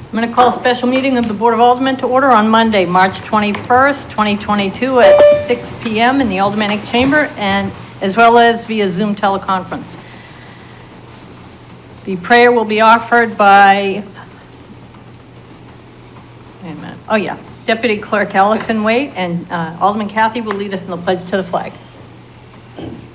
I'm going to call a special meeting of the Board of Aldermen to order on Monday, March 21st, 2022 at 6 p.m. in the Aldermanic Chamber, and as well as via Zoom teleconference. The prayer will be offered by, wait a minute, oh yeah, Deputy Clerk Allison Waite, and Alderman Kathy will lead us in the pledge to the flag.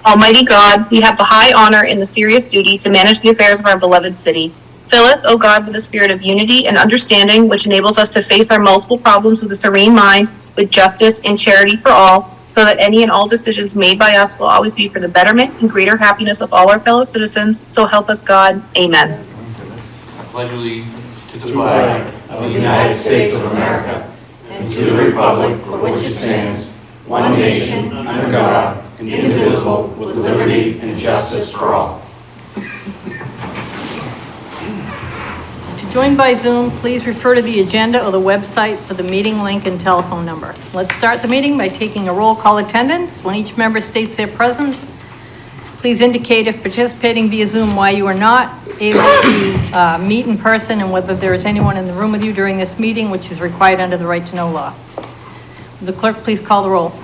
Almighty God, we have the high honor and the serious duty to manage the affairs of our beloved city. Fill us, O God, with a spirit of unity and understanding, which enables us to face our multiple problems with a serene mind, with justice and charity for all, so that any and all decisions made by us will always be for the betterment and greater happiness of all our fellow citizens. So help us God. Amen. I pledge allegiance to the flag of the United States of America and to the republic for which it stands, one nation, under God, indivisible, with liberty and justice for all. Joined by Zoom, please refer to the agenda or the website for the meeting link and telephone number. Let's start the meeting by taking a roll call attendance. When each member states their presence, please indicate if participating via Zoom why you are not able to meet in person and whether there is anyone in the room with you during this meeting, which is required under the Right to Know law. Will the clerk please call the roll?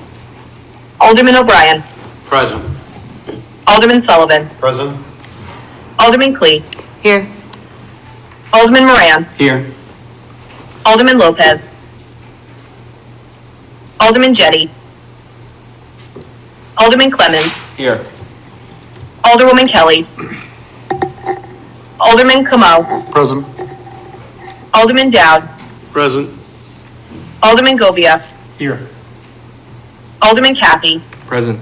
Alderman O'Brien. Present. Alderman Sullivan. Present. Alderman Clee. Here. Alderman Moran. Here. Alderman Lopez. Alderman Jettie. Alderman Clemmons. Here. Alderwoman Kelly. Alderman Kamau. Present. Alderman Dowd. Present. Alderman Govia. Here. Alderman Kathy. Present.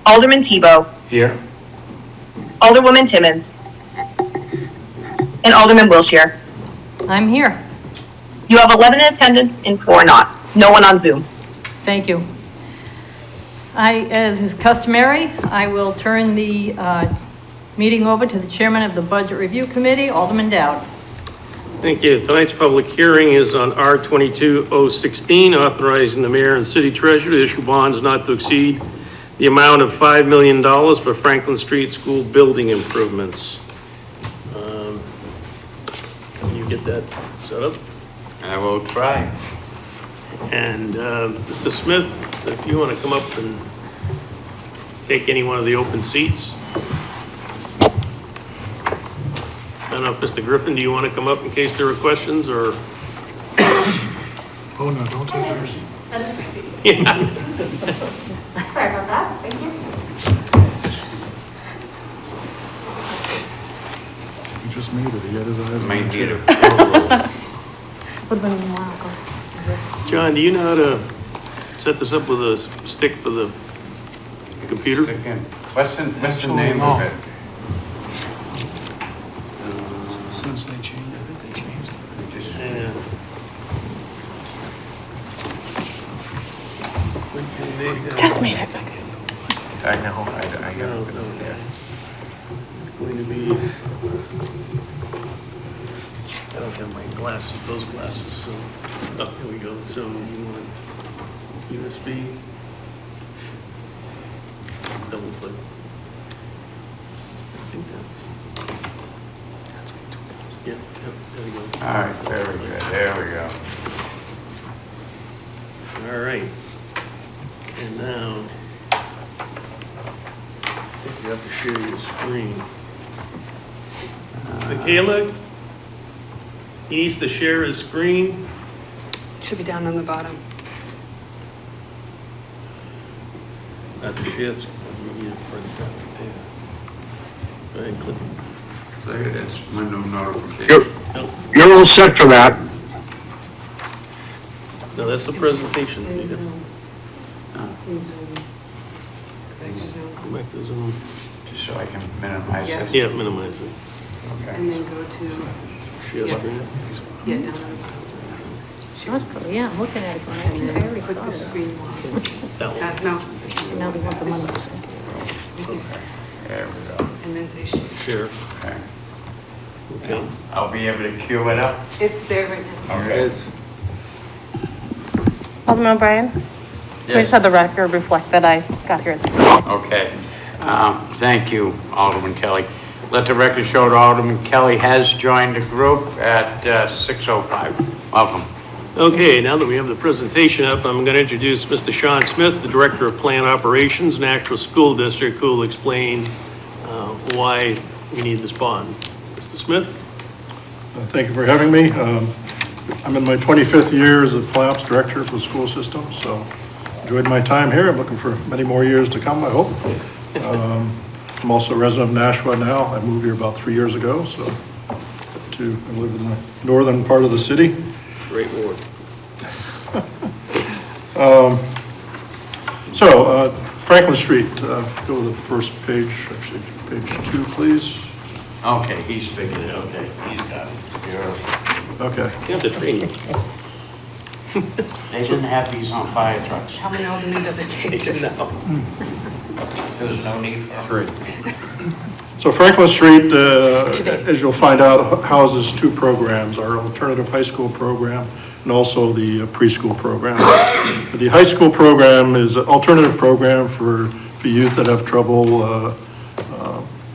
Alderman Tebow. Here. Alderwoman Timmons. And Alderman Wilshire. I'm here. You have 11 in attendance and 4 not. No one on Zoom. Thank you. As is customary, I will turn the meeting over to the chairman of the Budget Review Committee, Alderman Dowd. Thank you. Tonight's public hearing is on R-22-016, authorizing the mayor and city treasurer to issue bonds not to exceed the amount of $5 million for Franklin Street School building improvements. Can you get that set up? I will try. And Mr. Smith, if you want to come up and take any one of the open seats. I don't know if Mr. Griffin, do you want to come up in case there are questions or? Oh, no, don't touch yours. Yeah. Sorry about that. Thank you. He just made it. He had his eyes on Might the need chair. a Would have been a while ago. John, do you know how to set this up with a stick for the computer? What's the name of it? Since they changed, I think they changed it. Yeah. Just made it. I know, I got it over there. It's going to be, I don't have my glasses, those glasses, so, oh, here we go. So you want USB, double click. I think that's, yeah, there we go. All right, very good, there we go. All right. And now, I think you have to share your screen. Michaela, he needs to share his screen. Should be down on the bottom. Not to share. Go ahead and click. There it is, my new notification. You're all set for that. No, that's the presentation. In Go Zoom. In Zoom. Back to Zoom. back to Zoom. Just so I can minimize Yeah. it. Yeah, minimize it. And Okay. then go to, Share Yeah. screen. yeah, down on So, yeah, I'm looking at it going, I and think I then already click saw the this. screen one. That one. No, Now they want the money. There we go. and then say share. Share. Okay. Okay. I'll be able to queue it up. It's there right now. Okay. Alderman O'Brien? I just had the record reflect that I got here at 6 o'clock. Okay. Thank you, Alderman Kelly. Let the record show that Alderman Kelly has joined the group at 6:05. Welcome. Okay, now that we have the presentation up, I'm going to introduce Mr. Sean Smith, the Director of Plant Operations, Nashville School District, who will explain why we need this bond. Mr. Smith? Thank you for having me. I'm in my 25th year as a plant ops director for the school system, so enjoyed my time here. I'm looking for many more years to come, I hope. I'm also a resident of Nashville now. I moved here about 3 years ago, so I live in the northern part of the city. Great ward. Franklin Street, go to the first page, actually, page 2, please. Okay, he's figured it. Okay, he's got it. Okay. You have to train you. They didn't have these on fire trucks. How many aldermen does it take to know? There's no need for 3. So Franklin Street, as you'll find out, houses 2 programs, our alternative high school program and also the preschool program. The high school program is an alternative program for youth that have trouble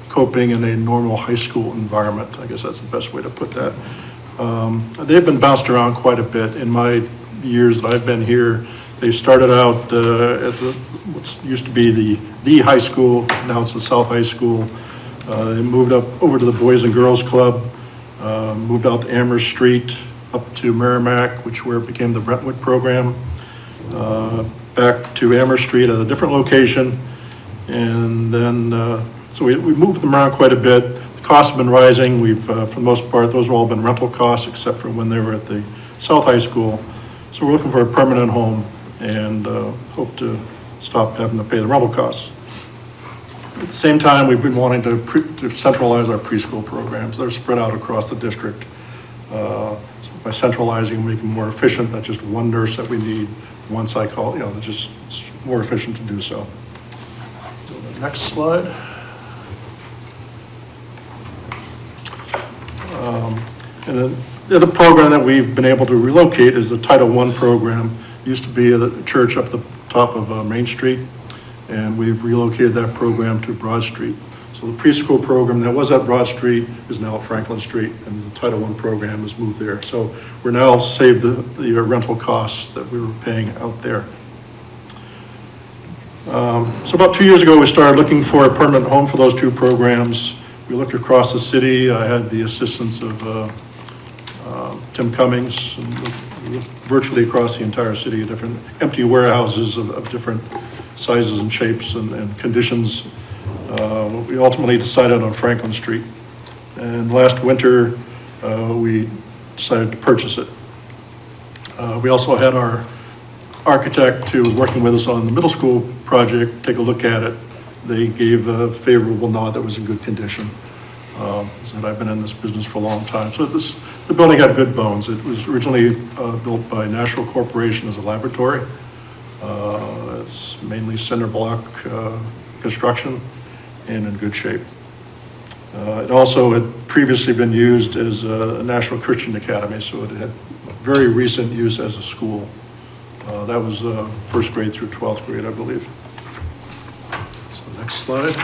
coping in a normal high school environment. I guess that's the best way to put that. They've been bounced around quite a bit. In my years that I've been here, they started out at what used to be the high school, now it's the South High School. They moved up over to the Boys and Girls Club, moved out to Amherst Street, up to Merrimack, where it became the Brentwood program, back to Amherst Street at a different location. And then, so we moved them around quite a bit. The costs have been rising. We've, for the most part, those have all been rental costs, except for when they were at the South High School. So we're looking for a permanent home and hope to stop having to pay the rental costs. At the same time, we've been wanting to centralize our preschool programs. They're spread out across the district. So by centralizing, making them more efficient, that's just one nurse that we need, one psychologist, it's more efficient to do so. Next slide. And then the other program that we've been able to relocate is the Title I program. It used to be at the church up the top of Main Street, and we've relocated that program to Broad Street. So the preschool program that was at Broad Street is now at Franklin Street, and the Title I program has moved there. So we're now saved the rental costs that we were paying out there. So about 2 years ago, we started looking for a permanent home for those 2 programs. We looked across the city. I had the assistance of Tim Cummings, and looked virtually across the entire city, different empty warehouses of different sizes and shapes and conditions. We ultimately decided on Franklin Street. And last winter, we decided to purchase it. We also had our architect who was working with us on the middle school project take a look at it. They gave a favorable nod that was in good condition. Said I've been in this business for a long time. So the building had good bones. It was originally built by Nashville Corporation as a laboratory. It's mainly cinder block construction and in good shape. It also had previously been used as a National Christian Academy, so it had very recent use as a school. That was first grade through 12th grade, I believe. So next slide.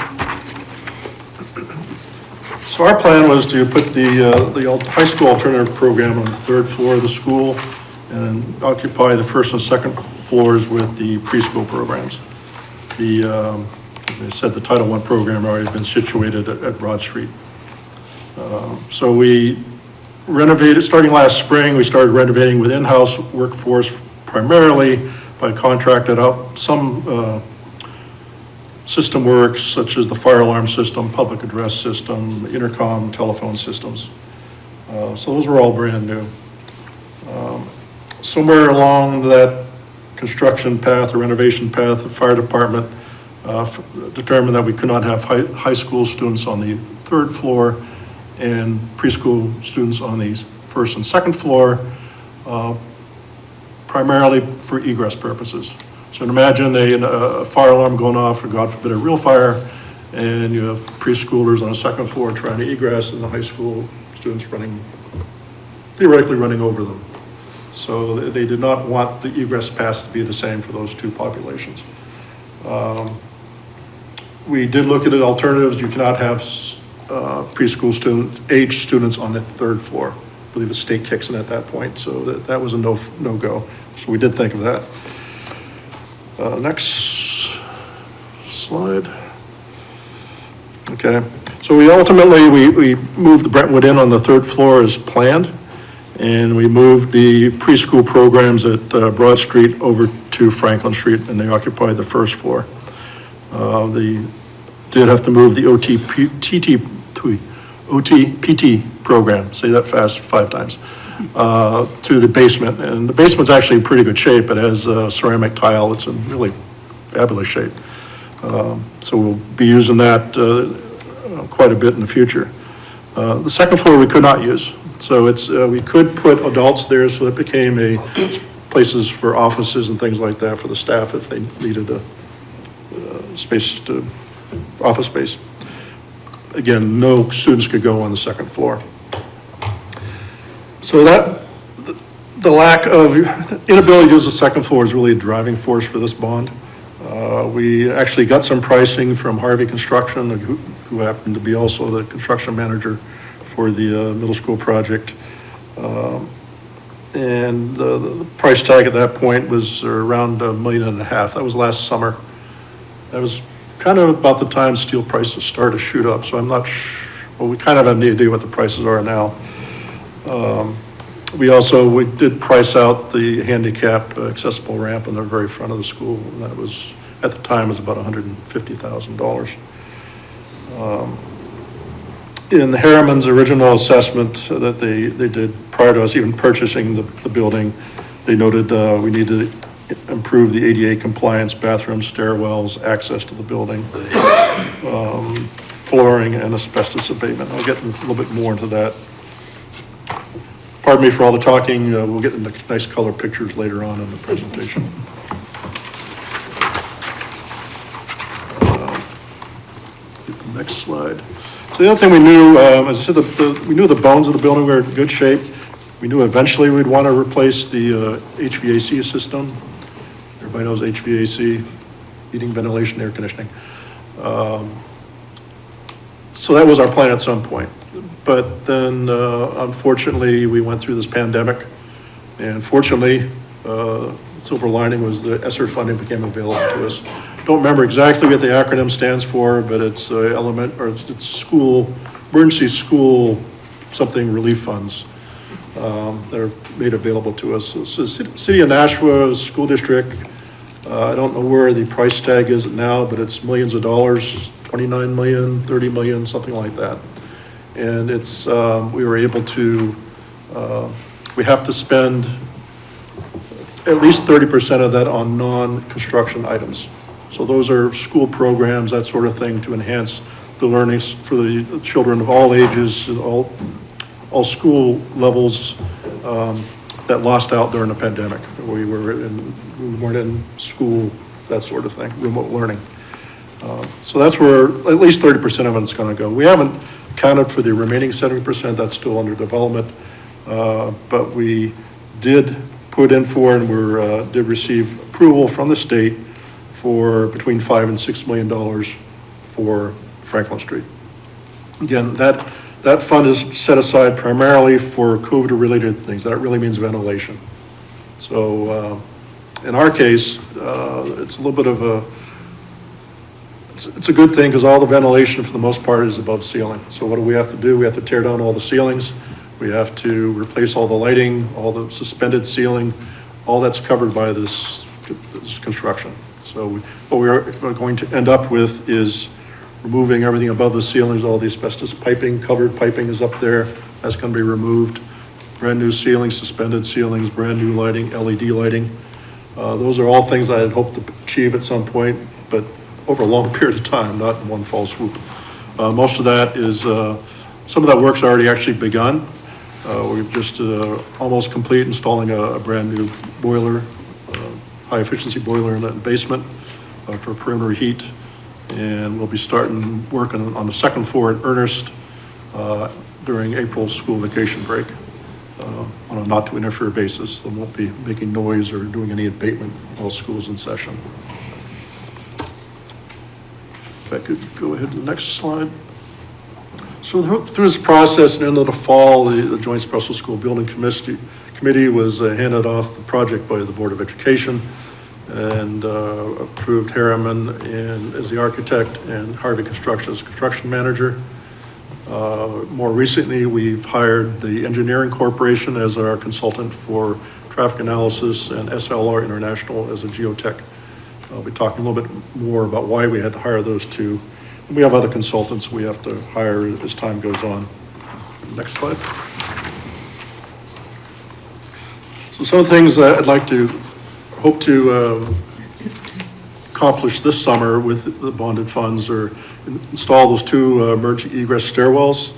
So our plan was to put the high school alternative program on the 3rd floor of the school and occupy the 1st and 2nd floors with the preschool programs. They said the Title I program already been situated at Broad Street. So we renovated, starting last spring, we started renovating with in-house workforce primarily by contracted out some system works such as the fire alarm system, public address system, intercom, telephone systems. So those were all brand new. Somewhere along that construction path or renovation path, the fire department determined that we could not have high school students on the 3rd floor and preschool students on the 1st and 2nd floor, primarily for egress purposes. So imagine a fire alarm going off, or God forbid a real fire, and you have preschoolers on the 2nd floor trying to egress, and the high school students theoretically running over them. So they did not want the egress paths to be the same for those 2 populations. We did look at alternatives. You cannot have preschool age students on the third floor. I believe the state kicks in at that point, so that was a no-go. So we did think of that. Next slide. Okay, so we ultimately, we moved the Brentwood Inn on the third floor as planned, and we moved the preschool programs at Broad Street over to Franklin Street, and they occupied the first floor. They did have to move the OTPT program, say that fast 5 times, to the basement. And the basement's actually in pretty good shape. It has ceramic tile. It's in really fabulous shape. So we'll be using that quite a bit in the future. The second floor we could not use. So it's, we could put adults there, so it became places for offices and things like that for the staff if they needed a office space. Again, no students could go on the second floor. So the lack of, inability to use the second floor is really a driving force for this bond. We actually got some pricing from Harvey Construction, who happened to be also the construction manager for the middle school project. And the price tag at that point was around $1.5 million. That was last summer. That was kind of about the time steel prices started to shoot up, so I'm not sure, well, we kind of have an idea what the prices are now. We did price out the handicap accessible ramp in the very front of the school, and that was, at the time, was about $150,000. In the Harriman's original assessment that they did prior to us even purchasing the building, they noted we need to improve the ADA compliance, bathrooms, stairwells, access to the building, flooring, and asbestos abatement. I'll get a little bit more into that. Pardon me for all the talking. We'll get into nice color pictures later on in the presentation. Get the next slide. So the other thing we knew, as I said, we knew the bones of the building were in good shape. We knew eventually we'd want to replace the HVAC system. Everybody knows HVAC, heating, ventilation, air conditioning. So that was our plan at some point. But then, unfortunately, we went through this pandemic. And fortunately, silver lining was the Esser funding became available to us. Don't remember exactly what the acronym stands for, but it's it's school, emergency school, something relief funds that are made available to us. So City of Nashua School District, I don't know where the price tag is now, but it's millions of dollars, 29 million, 30 million, something like that. And it's, we were able to, we have to spend at least 30% of that on non-construction items. So those are school programs, that sort of thing, to enhance the learnings for the children of all ages, all school levels that lost out during the pandemic. We weren't in school, that sort of thing, remote learning. So that's where at least 30% of it's going to go. We haven't accounted for the remaining 70%, that's still under development. But we did put in for and did receive approval from the state for between $5 and $6 million for Franklin Street. Again, that fund is set aside primarily for COVID-related things. That really means ventilation. So in our case, it's a little bit of it's a good thing because all the ventilation for the most part is above ceiling. So what do we have to do? We have to tear down all the ceilings. We have to replace all the lighting, all the suspended ceiling, all that's covered by this construction. So what we're going to end up with is removing everything above the ceilings, all the asbestos piping, covered piping is up there. That's going to be removed. Brand new ceilings, suspended ceilings, brand new lighting, LED lighting. Those are all things I had hoped to achieve at some point, but over a long period of time, not in one fell swoop. Most of that is, some of that work's already actually begun. We're just almost complete installing a brand new boiler, high efficiency boiler in the basement for perimeter heat. And we'll be starting working on the second floor in earnest during April school vacation break on a not to interfere basis. They won't be making noise or doing any abatement while school's in session. If I could go ahead to the next slide. So through this process, and into the fall, the Joint Special School Building Committee was handed off the project by the Board of Education and approved Harriman as the architect and Harvey Construction as construction manager. More recently, we've hired the Engineering Corporation as our consultant for traffic analysis and SLR International as a geotech. I'll be talking a little bit more about why we had to hire those two. And we have other consultants we have to hire as time goes on. Next slide. So some of the things that I'd like to, hope to accomplish this summer with the bonded funds are install those two emergency egress stairwells,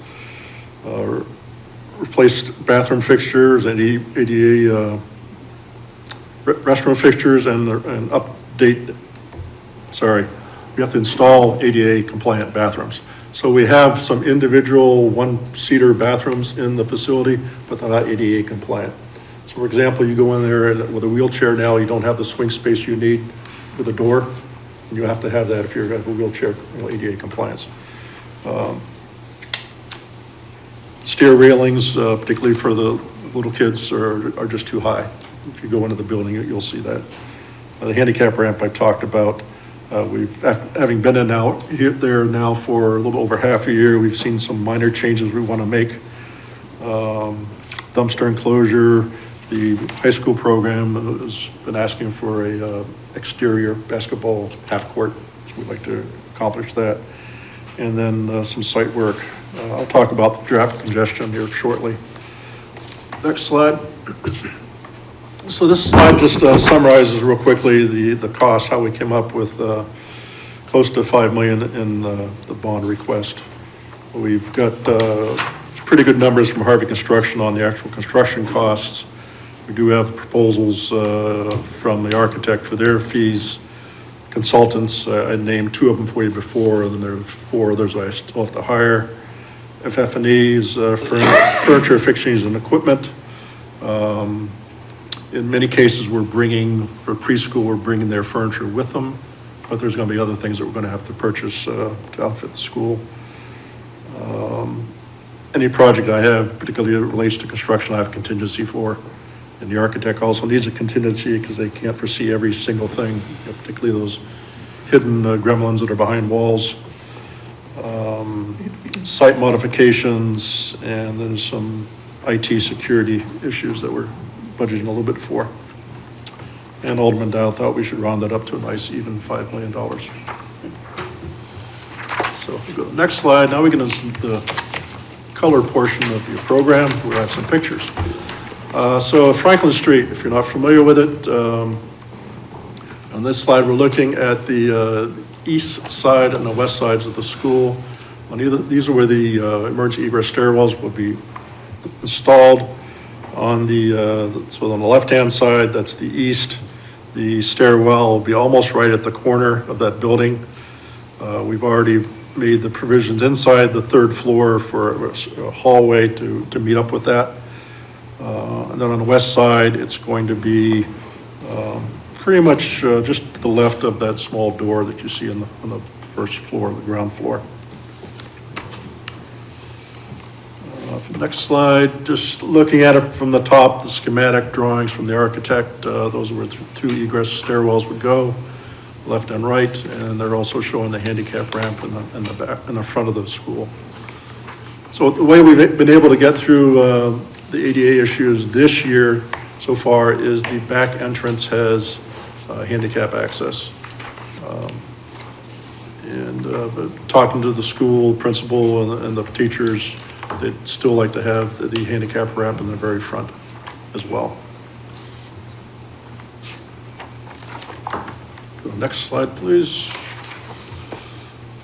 replace bathroom fixtures and ADA restroom fixtures and update, we have to install ADA compliant bathrooms. So we have some individual one-seater bathrooms in the facility, but they're not ADA compliant. So for example, you go in there with a wheelchair now, you don't have the swing space you need with a door. And you have to have that if you're going to have a wheelchair, ADA compliance. Stair railings, particularly for the little kids, are just too high. If you go into the building, you'll see that. The handicap ramp I talked about, having been there now for a little over half a year, we've seen some minor changes we want to make. Dumpster enclosure, the high school program has been asking for a exterior basketball half court, so we'd like to accomplish that. And then some site work. I'll talk about the traffic congestion here shortly. Next slide. So this slide just summarizes real quickly the cost, how we came up with close to $5 million in the bond request. We've got pretty good numbers from Harvey Construction on the actual construction costs. We do have proposals from the architect for their fees. Consultants, I named two of them for you before, and then there are four others I still have to hire. FF&Es, furniture, fixtures, and equipment. In many cases, for preschool, we're bringing their furniture with them, but there's going to be other things that we're going to have to purchase to outfit the school. Any project I have, particularly that relates to construction, I have contingency for. And the architect also needs a contingency because they can't foresee every single thing, particularly those hidden gremlins that are behind walls. Site modifications, and then some IT security issues that we're budgeting a little bit for. And Alderman Dow thought we should round that up to a nice even $5 million. So if we go to the next slide, now we get into the color portion of your program. We have some pictures. So Franklin Street, if you're not familiar with it, on this slide we're looking at the east side and the west sides of the school. These are where the emergency egress stairwells will be installed. On so on the left-hand side, that's the east. The stairwell will be almost right at the corner of that building. We've already made the provisions inside the third floor for a hallway to meet up with that. And then on the west side, it's going to be pretty much just to the left of that small door that you see on the first floor, the ground floor. Next slide, just looking at it from the top, the schematic drawings from the architect, those are where two egress stairwells would go, left and right, and they're also showing the handicap ramp in the back, in the front of the school. So the way we've been able to get through the ADA issues this year so far is the back entrance has handicap access. But talking to the school principal and the teachers, they'd still like to have the handicap ramp in the very front as well. Go next slide, please.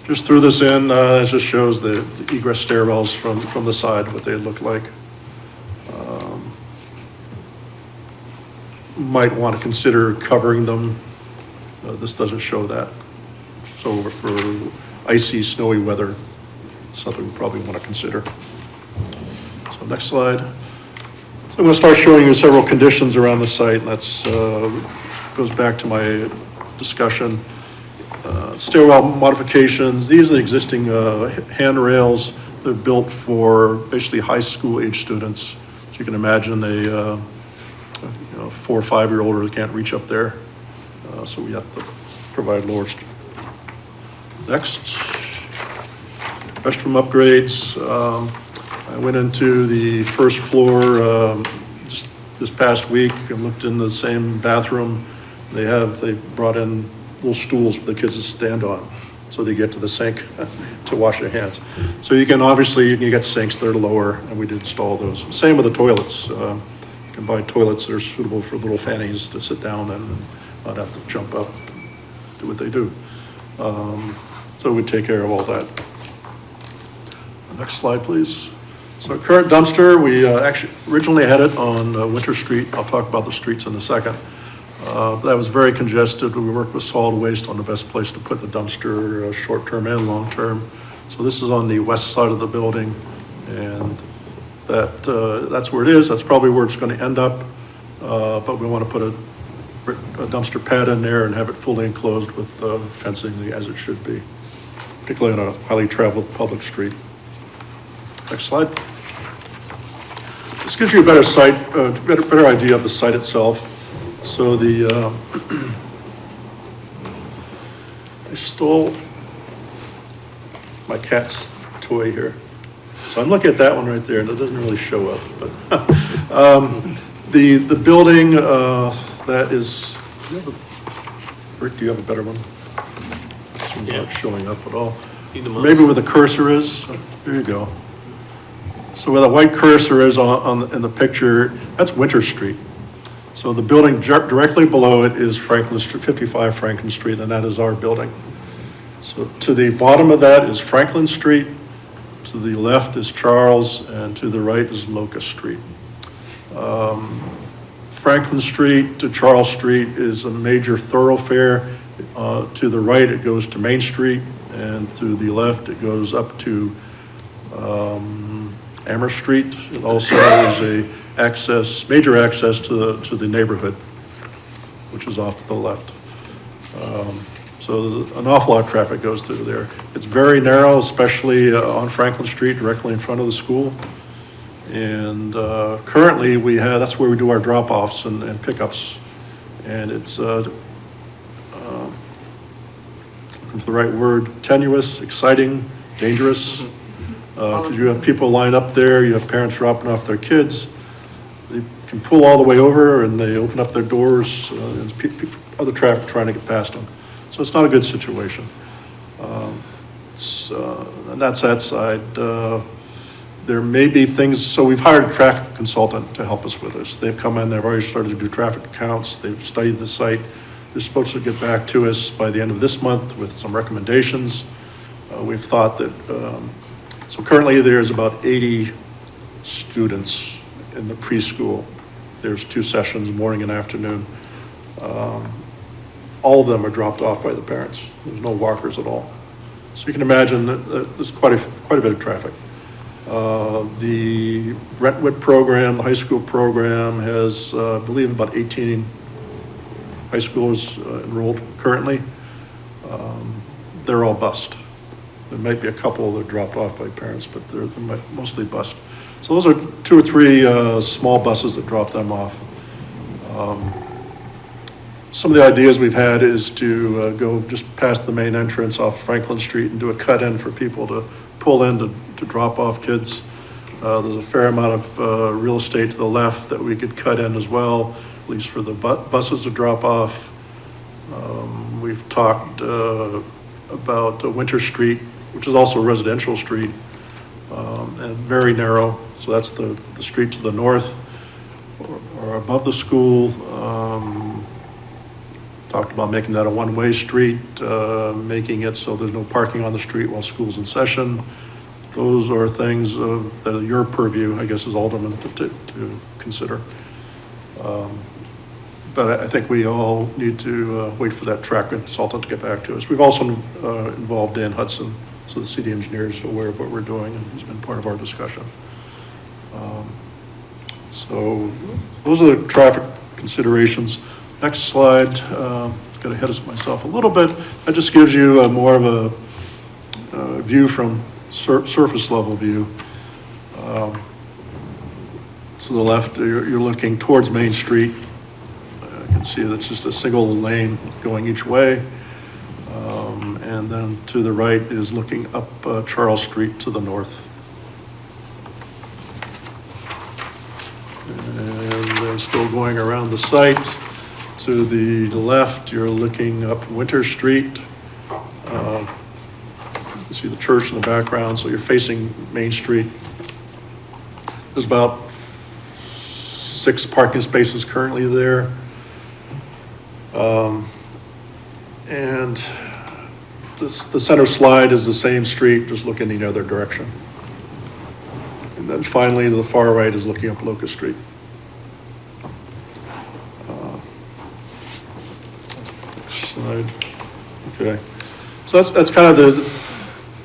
Just threw this in. It just shows the egress stairwells from the side, what they look like. Might want to consider covering them. This doesn't show that. So for icy, snowy weather, it's something we probably want to consider. So next slide. So I'm going to start showing you several conditions around the site, and that's goes back to my discussion. Stairwell modifications, these are the existing handrails they're built for basically high school age students. So you can imagine a 4 or 5-year-old can't reach up there. So we have to provide lower. Next, restroom upgrades. I went into the first floor just this past week and looked in the same bathroom. They brought in little stools for the kids to stand on, so they get to the sink to wash their hands. So you get sinks that are lower, and we did install those. Same with the toilets. You can buy toilets that are suitable for little fannies to sit down and not have to jump up and do what they do. So we take care of all that. Next slide, please. So current dumpster, we actually originally had it on Winter Street. I'll talk about the streets in a second. That was very congested. We worked with solid waste on the best place to put the dumpster, short-term and long-term. So this is on the west side of the building, and that's where it is. That's probably where it's going to end up, but we want to put a dumpster pad in there and have it fully enclosed with fencing as it should be, particularly on a highly traveled public street. Next slide. This gives you a better better idea of the site itself. So I stole my cat's toy here. So I'm looking at that one right there, and it doesn't really show up. But the building that is, Rick, do you have a better one? This one's not showing up at all. Maybe where the cursor is. There you go. So where the white cursor is in the picture, that's Winter Street. So the building directly below it is Franklin Street, 55 Franklin Street, and that is our building. So to the bottom of that is Franklin Street, to the left is Charles, and to the right is Locust Street. Franklin Street to Charles Street is a major thoroughfare. To the right, it goes to Main Street, and to the left, it goes up to Amherst Street. It also is a major access to the neighborhood, which is off to the left. So an awful lot of traffic goes through there. It's very narrow, especially on Franklin Street, directly in front of the school. And currently that's where we do our drop-offs and pickups. And it's, looking for the right word, tenuous, exciting, dangerous. Because you have people lined up there, you have parents dropping off their kids. They can pull all the way over and they open up their doors, and other traffic trying to get past them. So it's not a good situation. And that's that side. There may be things, so we've hired a traffic consultant to help us with this. They've come in, they've already started to do traffic counts, they've studied the site. They're supposed to get back to us by the end of this month with some recommendations. We've thought that, so currently there's about 80 students in the preschool. There's 2 sessions, morning and afternoon. All of them are dropped off by the parents. There's no walkers at all. So you can imagine that there's quite a bit of traffic. The Brentwood program, the high school program, has, I believe, about 18 high schoolers enrolled currently. They're all bused. There might be a couple that are dropped off by parents, but they're mostly bused. So those are 2 or 3 small buses that drop them off. Some of the ideas we've had is to go just past the main entrance off Franklin Street and do a cut-in for people to pull in to drop off kids. There's a fair amount of real estate to the left that we could cut in as well, at least for the buses to drop off. We've talked about Winter Street, which is also a residential street, and very narrow. So that's the street to the north or above the school. Talked about making that a one-way street, making it so there's no parking on the street while school's in session. Those are things that are your purview, I guess, as aldermen to consider. But I think we all need to wait for that track consultant to get back to us. We've also involved Dan Hudson, so the city engineer is aware of what we're doing, and he's been part of our discussion. So those are the traffic considerations. Next slide, got ahead of myself a little bit. That just gives you more of a view from surface level view. To the left, you're looking towards Main Street. You can see that's just a single lane going each way. And then to the right is looking up Charles Street to the north. And then still going around the site. To the left, you're looking up Winter Street. You see the church in the background, so you're facing Main Street. There's about 6 parking spaces currently there. And the center slide is the same street, just looking the other direction. And then finally, to the far right is looking up Locust Street. Next slide. Okay. So that's kind of the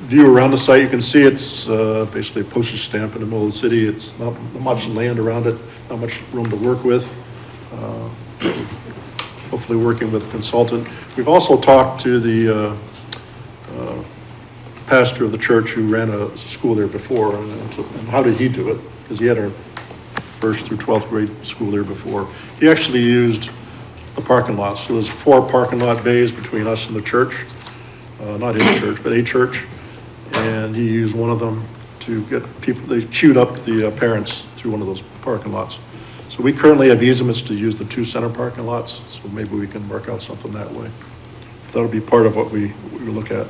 view around the site. You can see it's basically a postage stamp in the middle of the city. It's not much land around it, not much room to work with. Hopefully working with a consultant. We've also talked to the pastor of the church who ran a school there before, and how did he do it? Because he had our 1st through 12th grade school there before. He actually used the parking lot. So there's 4 parking lot bays between us and the church. Not his church, but a church. And he used one of them to get people, they queued up the parents through one of those parking lots. So we currently have easements to use the 2 center parking lots, so maybe we can work out something that way. That'll be part of what we look at.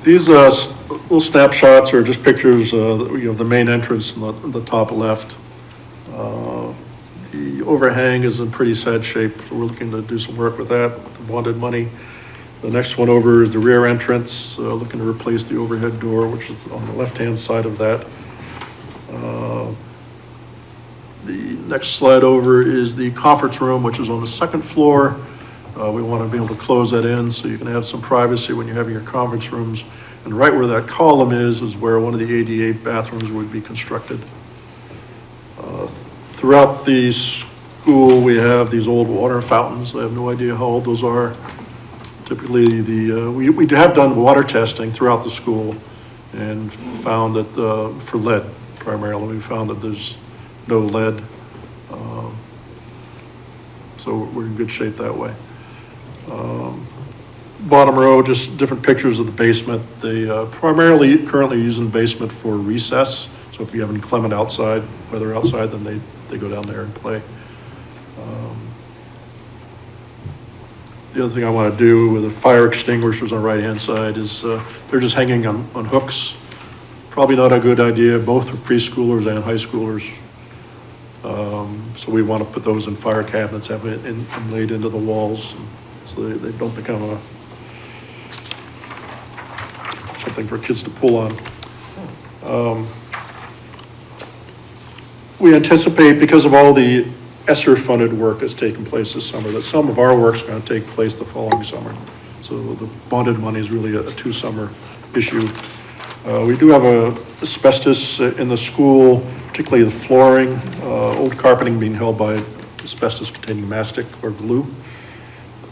These little snapshots are just pictures of the main entrance in the top left. The overhang is in pretty sad shape, so we're looking to do some work with that with the bonded money. The next one over is the rear entrance, looking to replace the overhead door, which is on the left-hand side of that. The next slide over is the conference room, which is on the 2nd floor. We want to be able to close that in so you can have some privacy when you're having your conference rooms. And right where that column is where one of the ADA bathrooms would be constructed. Throughout the school, we have these old water fountains. I have no idea how old those are. Typically, we have done water testing throughout the school and found that for lead primarily, we found that there's no lead. So we're in good shape that way. Bottom row, just different pictures of the basement. They primarily currently using the basement for recess. So if you have inclement outside, weather outside, then they go down there and play. The other thing I want to do with the fire extinguishers on the right-hand side is they're just hanging on hooks. Probably not a good idea, both for preschoolers and high schoolers. So we want to put those in fire cabinets, have it inlaid into the walls, so they don't become something for kids to pull on. We anticipate, because of all the Esser funded work that's taking place this summer, that some of our work's going to take place the following summer. So the bonded money is really a 2-summer issue. We do have asbestos in the school, particularly the flooring, old carpeting being held by asbestos containing mastic or glue.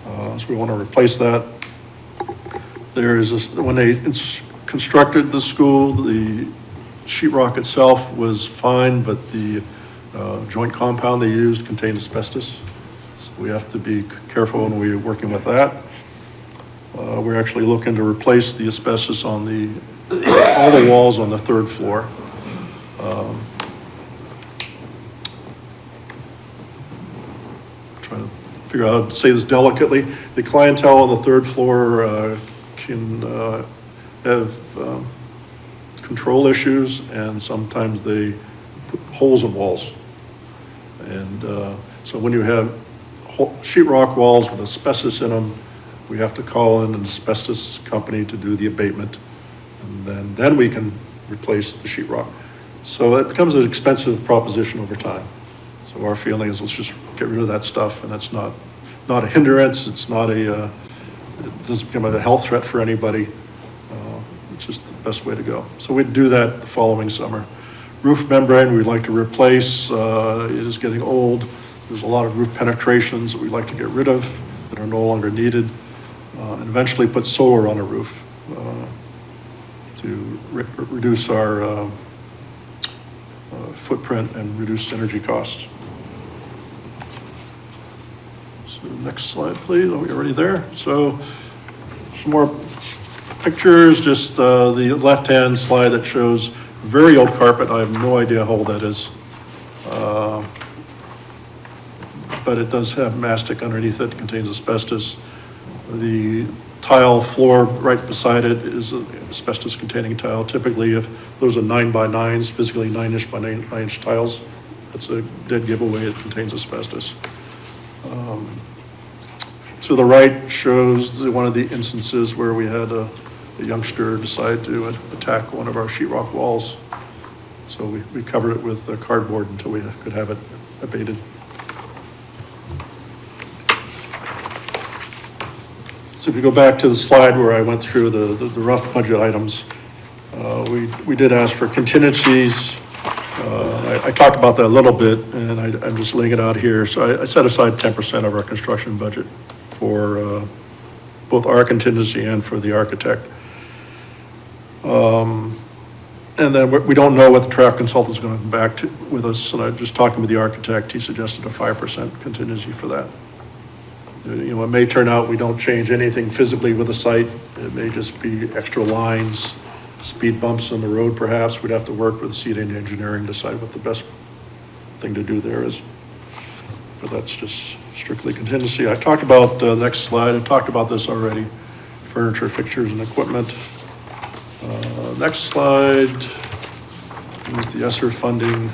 So we want to replace that. When they constructed the school, the sheetrock itself was fine, but the joint compound they used contained asbestos. So we have to be careful when we're working with that. We're actually looking to replace the asbestos on all the walls on the 3rd floor. Trying to figure out how to say this delicately. The clientele on the 3rd floor can have control issues, and sometimes they put holes in walls. And so when you have sheetrock walls with asbestos in them, we have to call in an asbestos company to do the abatement. And then we can replace the sheetrock. So it becomes an expensive proposition over time. So our feeling is let's just get rid of that stuff, and that's not a hindrance. It doesn't become a health threat for anybody. It's just the best way to go. So we'd do that the following summer. Roof membrane we'd like to replace. It is getting old. There's a lot of roof penetrations that we'd like to get rid of that are no longer needed, and eventually put solar on a roof. reduce our footprint and reduce energy costs. So next slide, please. Are we already there? So some more pictures, just the left-hand slide that shows very old carpet. I have no idea how old that is. But it does have mastic underneath it, contains asbestos. The tile floor right beside it is asbestos-containing tile. Typically, if those are 9x9s, physically 9-inch by 9-inch tiles, that's a dead giveaway. It contains asbestos. To the right shows one of the instances where we had a youngster decide to attack one of our sheetrock walls. So we covered it with cardboard until we could have it abated. So if you go back to the slide where I went through the rough budget items, we did ask for contingencies. I talked about that a little bit, and I'm just laying it out here. So I set aside 10% of our construction budget for both our contingency and for the architect. And then we don't know what the traffic consultant is going to come back to with us. And I just talking with the architect, he suggested a 5% contingency for that. You know, it may turn out we don't change anything physically with the site. It may just be extra lines, speed bumps on the road perhaps. We'd have to work with CD engineering to decide what the best thing to do there is. But that's just strictly contingency. I talked about, next slide, I talked about this already, furniture, fixtures, and equipment. Next slide is the Esser funding.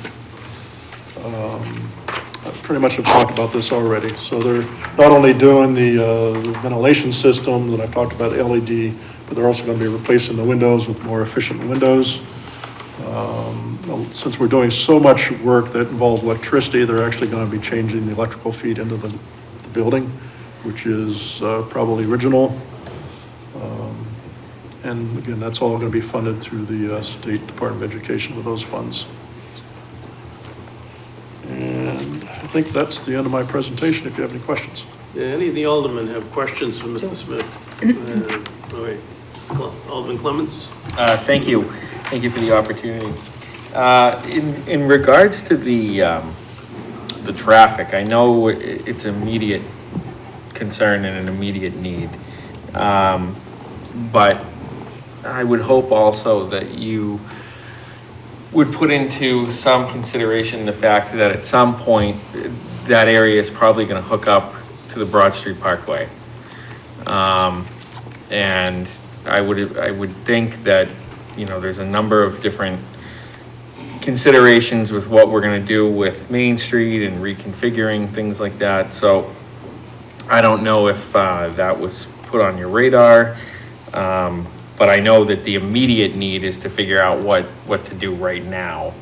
I pretty much have talked about this already. So they're not only doing the ventilation systems, and I've talked about LED, but they're also going to be replacing the windows with more efficient windows. Since we're doing so much work that involves electricity, they're actually going to be changing the electrical feed into the building, which is probably original. And again, that's all going to be funded through the State Department of Education with those funds. And I think that's the end of my presentation, if you have any questions. Yeah, any of the aldermen have questions for Mr. Smith? All right, Alderman Clements? Thank you. Thank you for the opportunity. In regards to the traffic, I know it's an immediate concern and an immediate need. But I would hope also that you would put into some consideration the fact that at some point that area is probably going to hook up to the Broad Street Parkway. And I would think that, you know, there's a number of different considerations with what we're going to do with Main Street and reconfiguring things like that. So I don't know if that was put on your radar, but I know that the immediate need is to figure out what to do right now.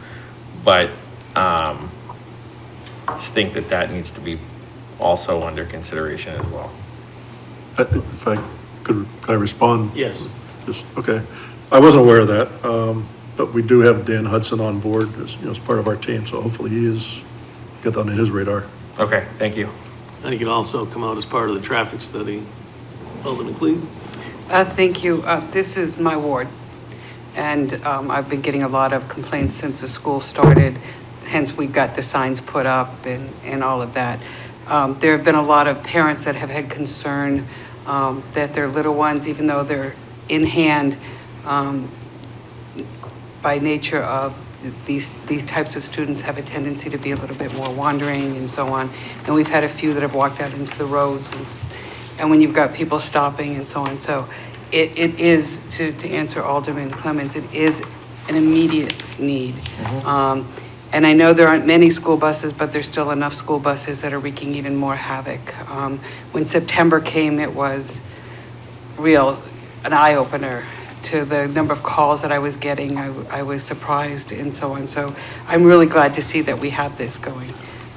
But just think that needs to be also under consideration as well. If I could I respond? Yes. Just, okay. I wasn't aware of that, but we do have Dan Hudson on board as, you know, as part of our team, so hopefully he is, get that on his radar. Okay, thank you. And it can also come out as part of the traffic study. Alderman Cleve? Thank you. This is my ward, and I've been getting a lot of complaints since the school started, hence we got the signs put up and all of that. There have been a lot of parents that have had concern that their little ones, even though they're in hand, by nature of these types of students have a tendency to be a little bit more wandering and so on. And we've had a few that have walked out into the roads and when you've got people stopping and so on. So it is, to answer Alderman Clements, it is an immediate need. And I know there aren't many school buses, but there's still enough school buses that are wreaking even more havoc. When September came, it was an eye-opener to the number of calls that I was getting. I was surprised and so on. So I'm really glad to see that we have this going.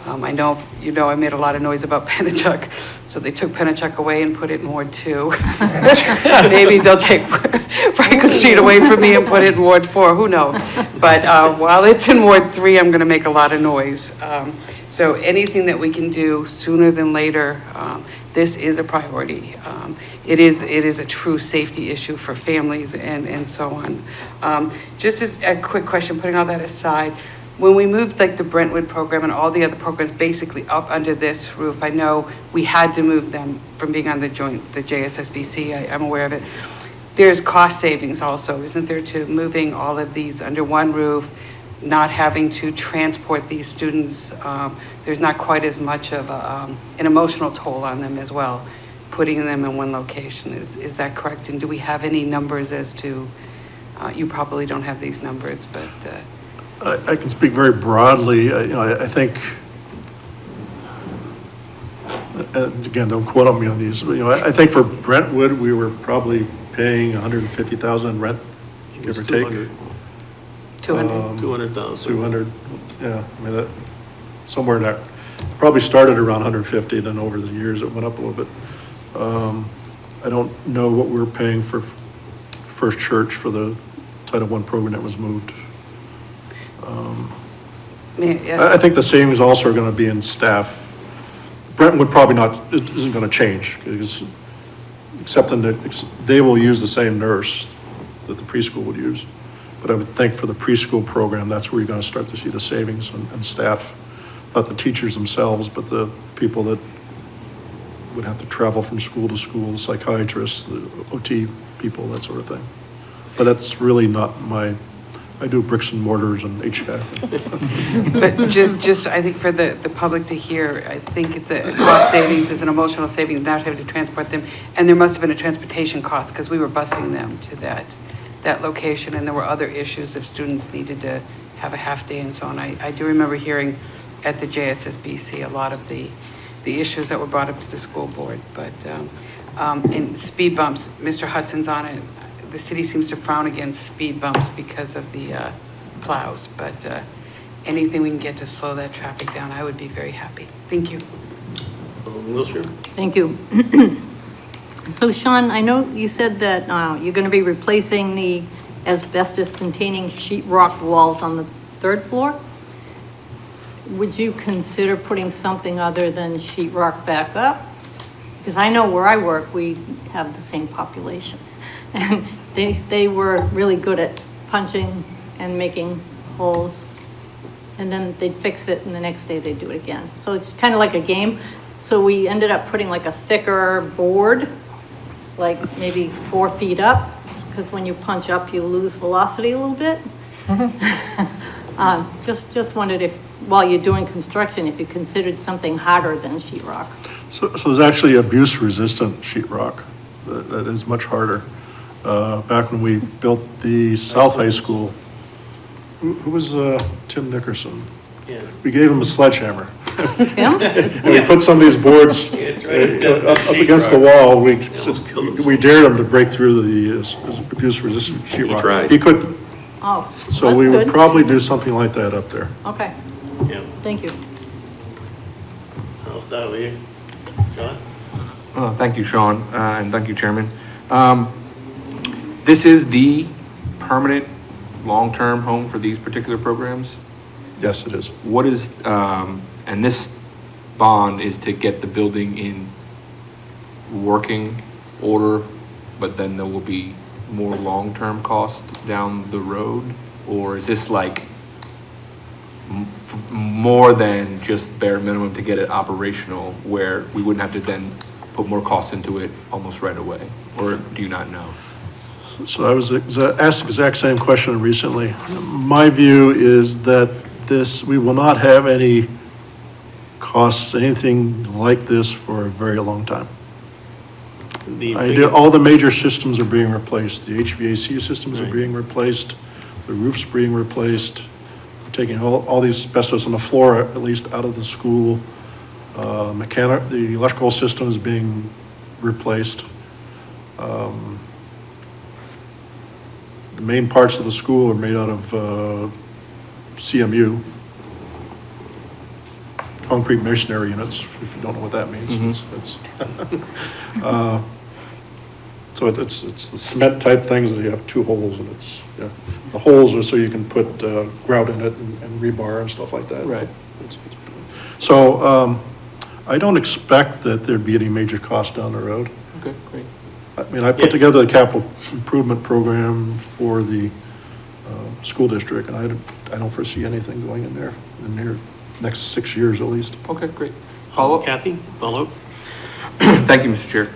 I know, I made a lot of noise about Pennachuck, so they took Pennachuck away and put it in Ward 2. Maybe they'll take Franklin Street away from me and put it in Ward 4, who knows? But while it's in Ward 3, I'm going to make a lot of noise. So anything that we can do sooner than later, this is a priority. It is a true safety issue for families and so on. Just as a quick question, putting all that aside, when we moved like the Brentwood program and all the other programs basically up under this roof, I know we had to move them from being on the JSSBC, I'm aware of it. There's cost savings also, isn't there, to moving all of these under one roof, not having to transport these students. There's not quite as much of an emotional toll on them as well, putting them in one location. Is that correct? And do we have any numbers as to, you probably don't have these numbers, but. I can speak very broadly. I think, and again, don't quote on me on these, but, I think for Brentwood, we were probably paying $150,000 in rent, give or take. 200. 200,000. 200, yeah, I mean, that, somewhere in there. Probably started around 150, then over the years it went up a little bit. I don't know what we were paying for First Church for the Title I program that was moved. I think the savings also are going to be in staff. Brentwood probably isn't going to change, because except they will use the same nurse that the preschool would use. But I would think for the preschool program, that's where you're going to start to see the savings and staff, not the teachers themselves, but the people that would have to travel from school to school, the psychiatrists, the OT people, that sort of thing. But that's really not I do bricks and mortars and HVAC. But just, I think for the public to hear, I think it's a cost savings, it's an emotional savings, not having to transport them. And there must have been a transportation cost, because we were busing them to that location, and there were other issues if students needed to have a half day and so on. I do remember hearing at the JSSBC a lot of the issues that were brought up to the school board. But in speed bumps, Mr. Hudson's on it. The city seems to frown against speed bumps because of the plows, but anything we can get to slow that traffic down, I would be very happy. Thank you. Wilshire? Thank you. So Sean, I know you said that you're going to be replacing the asbestos-containing sheetrock walls on the third floor. Would you consider putting something other than sheetrock back up? Because I know where I work, we have the same population. And they were really good at punching and making holes. And then they'd fix it and the next day they'd do it again. So it's kind of like a game. So we ended up putting like a thicker board, like maybe 4 feet up, because when you punch up, you lose velocity a little bit. Just wondered if, while you're doing construction, if you considered something harder than sheetrock. So there's actually abuse-resistant sheetrock that is much harder. Back when we built the South High School, who was Tim Nickerson? Yeah. We gave him a sledgehammer. Tim? And we put some of these boards up against the wall. We dared him to break through the abuse-resistant sheetrock. He couldn't. Oh, so we would probably do something like that up there. Okay. Yeah. Thank you. I'll start with you. John? Thank you, Sean, and thank you, Chairman. This is the permanent, long-term home for these particular programs? Yes, it is. What is, and this bond is to get the building in working order, but then there will be more long-term costs down the road? Or is this like more than just bare minimum to get it operational, where we wouldn't have to then put more costs into it almost right away? Or do you not know? So I was asked the exact same question recently. My view is that we will not have any costs, anything like this for a very long time. All the major systems are being replaced. The HVAC systems are being replaced. The roof's being replaced. We're taking all these asbestos on the floor, at least, out of the school. The electrical system is being replaced. The main parts of the school are made out of CMU. concrete masonry units, if you don't know what that means. It's so it's the cement type things that you have two holes, and it's, yeah, the holes are so you can put grout in it and rebar and stuff like that. Right. So I don't expect that there'd be any major cost down the road. Okay, great. I mean, I put together the capital improvement program for the school district, and I don't foresee anything going in there in the next 6 years at least. Okay, great. Follow up? Kathy, follow up? Thank you, Mr. Chair.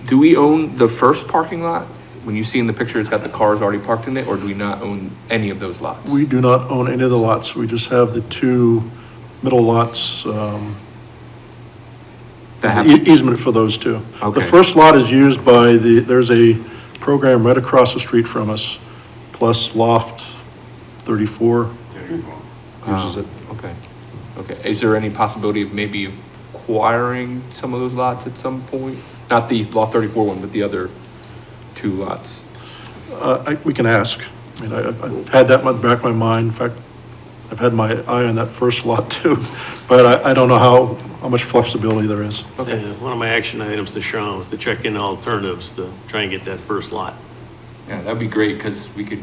Do we own the first parking lot? When you see in the picture, it's got the cars already parked in it, or do we not own any of those lots? We do not own any of the lots. We just have the two middle lots, easement for those two. Okay. The first lot is used by there's a program right across the street from us, plus Loft 34 uses it. Okay, okay. Is there any possibility of maybe acquiring some of those lots at some point? Not the Loft 34 one, but the other two lots? We can ask. I mean, I've had that in the back of my mind. In fact, I've had my eye on that first lot too, but I don't know how much flexibility there is. Okay. One of my action items to Sean was to check in alternatives to try and get that first lot. Yeah, that'd be great, because we could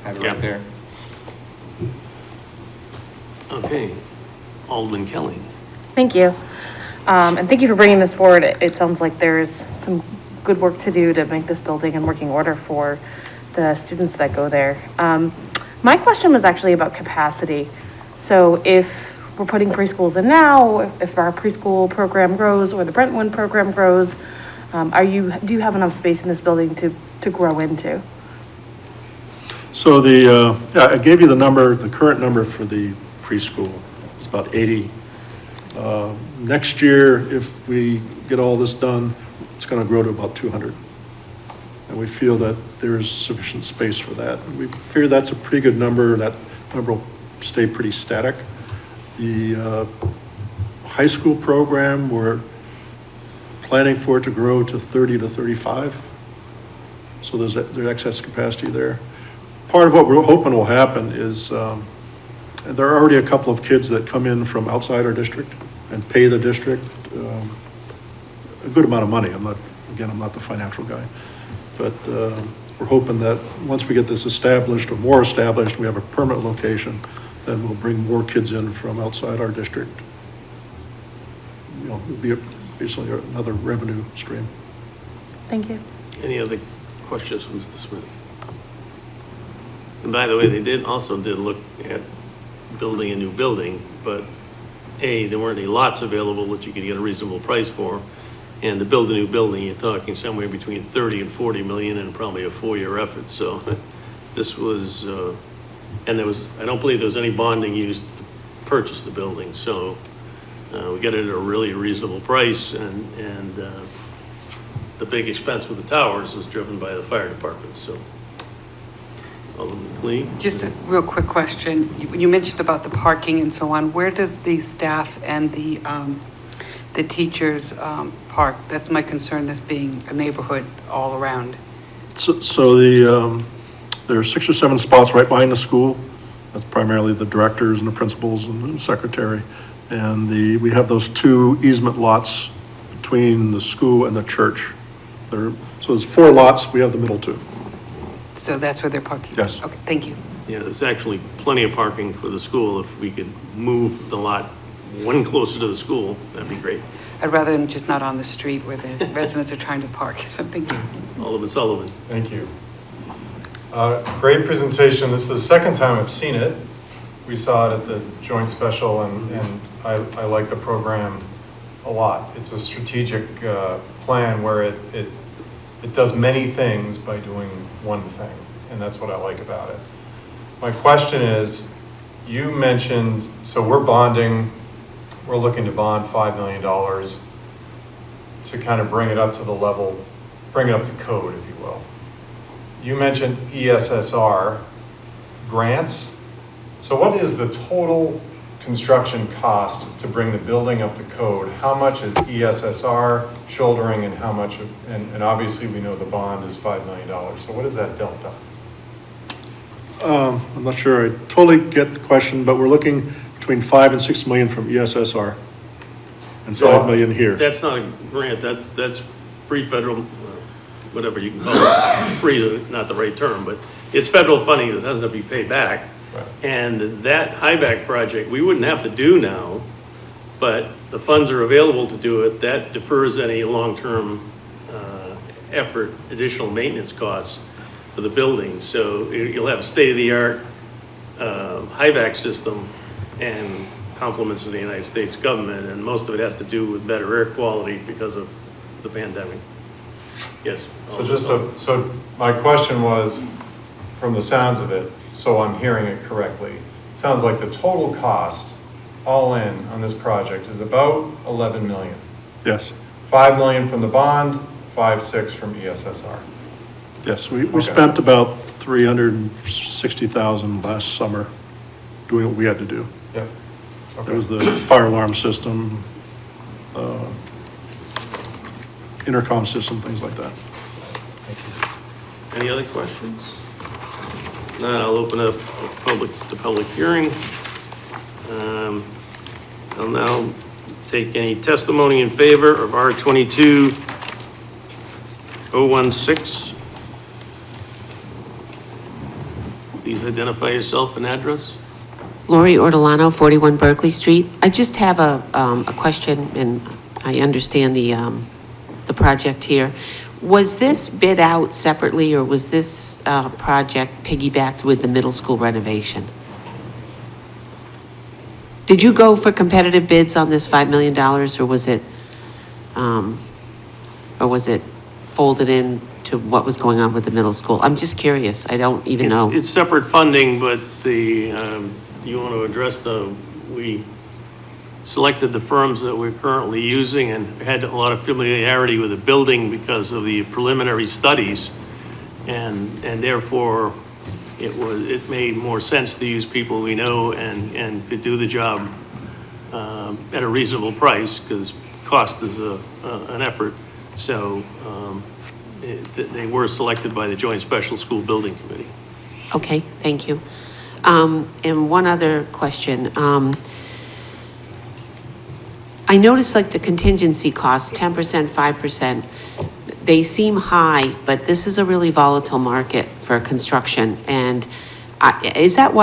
have it right there. Okay, Alderman Kelly. Thank you. And thank you for bringing this forward. It sounds like there's some good work to do to make this building in working order for the students that go there. My question was actually about capacity. So if we're putting preschools in now, if our preschool program grows or the Brentwood program grows, do you have enough space in this building to grow into? So yeah, I gave you the current number for the preschool. It's about 80. Next year, if we get all this done, it's going to grow to about 200. And we feel that there's sufficient space for that. We figure that's a pretty good number. That number will stay pretty static. The high school program, we're planning for it to grow to 30 to 35. So there's excess capacity there. Part of what we're hoping will happen is there are already a couple of kids that come in from outside our district and pay the district a good amount of money. I'm not the financial guy, but we're hoping that once we get this established or more established, we have a permanent location, then we'll bring more kids in from outside our district. You know, it'll be basically another revenue stream. Thank you. Any other questions from Mr. Smith? And by the way, they also did look at building a new building, but there weren't any lots available that you could get a reasonable price for. And to build a new building, you're talking somewhere between 30 and 40 million and probably a 4-year effort. So this was, and I don't believe there was any bonding used to purchase the building. So we got it at a really reasonable price, and the big expense with the towers was driven by the fire department. So Alderman Lee? Just a real quick question. You mentioned about the parking and so on. Where does the staff and the teachers park? That's my concern, this being a neighborhood all around. So there are 6 or 7 spots right behind the school. That's primarily the directors and the principals and the secretary. And we have those 2 easement lots between the school and the church. So there's 4 lots, we have the middle 2. So that's where they're parking? Yes. Okay, thank you. Yeah, there's actually plenty of parking for the school. If we could move the lot one closer to the school, that'd be great. I'd rather them just not on the street where the residents are trying to park, so thank you. Alderman Sullivan. Thank you. Great presentation. This is the second time I've seen it. We saw it at the joint special, and I like the program a lot. It's a strategic plan where it does many things by doing one thing, and that's what I like about it. My question is, you mentioned, so we're looking to bond $5 million to kind of bring it up to the level, bring it up to code, if you will. You mentioned ESSR grants. So what is the total construction cost to bring the building up to code? How much is ESSR shouldering, and how much, and obviously we know the bond is $5 million. So what is that delta? I'm not sure I totally get the question, but we're looking between 5 and 6 million from ESSR and 5 million here. That's not a grant, that's free federal, whatever you can call it. Free is not the right term, but it's federal funding that has to be paid back. Right. And that highback project, we wouldn't have to do now, but the funds are available to do it. That defers any long-term effort, additional maintenance costs for the building. So you'll have a state-of-the-art highback system and compliments of the United States government, and most of it has to do with better air quality because of the pandemic. Yes? So my question was, from the sounds of it, so I'm hearing it correctly, it sounds like the total cost, all in, on this project is about 11 million. Yes, 5 million from the bond, 6 from ESSR. yes, we spent about 360,000 last summer doing what we had to do. Yep. Okay. It was the fire alarm system, intercom system, things like that. Any other questions? Now I'll open up the public hearing. I'll now take any testimony in favor of R22-016. Please identify yourself and address. Lori Ortolano, 41 Berkeley Street. I just have a question, and I understand the project here. Was this bid out separately, or was this project piggybacked with the middle school renovation? Did you go for competitive bids on this $5 million, or was it folded in to what was going on with the middle school? I'm just curious. I don't even know. It's separate funding, but you want to address we selected the firms that we're currently using and had a lot of familiarity with the building because of the preliminary studies, and therefore it made more sense to use people we know and could do the job at a reasonable price, because cost is an effort. So they were selected by the Joint Special School Building Committee. Okay, thank you. And one other question. I noticed like the contingency costs, 10%, 5%, they seem high, but this is a really volatile market for construction. And does that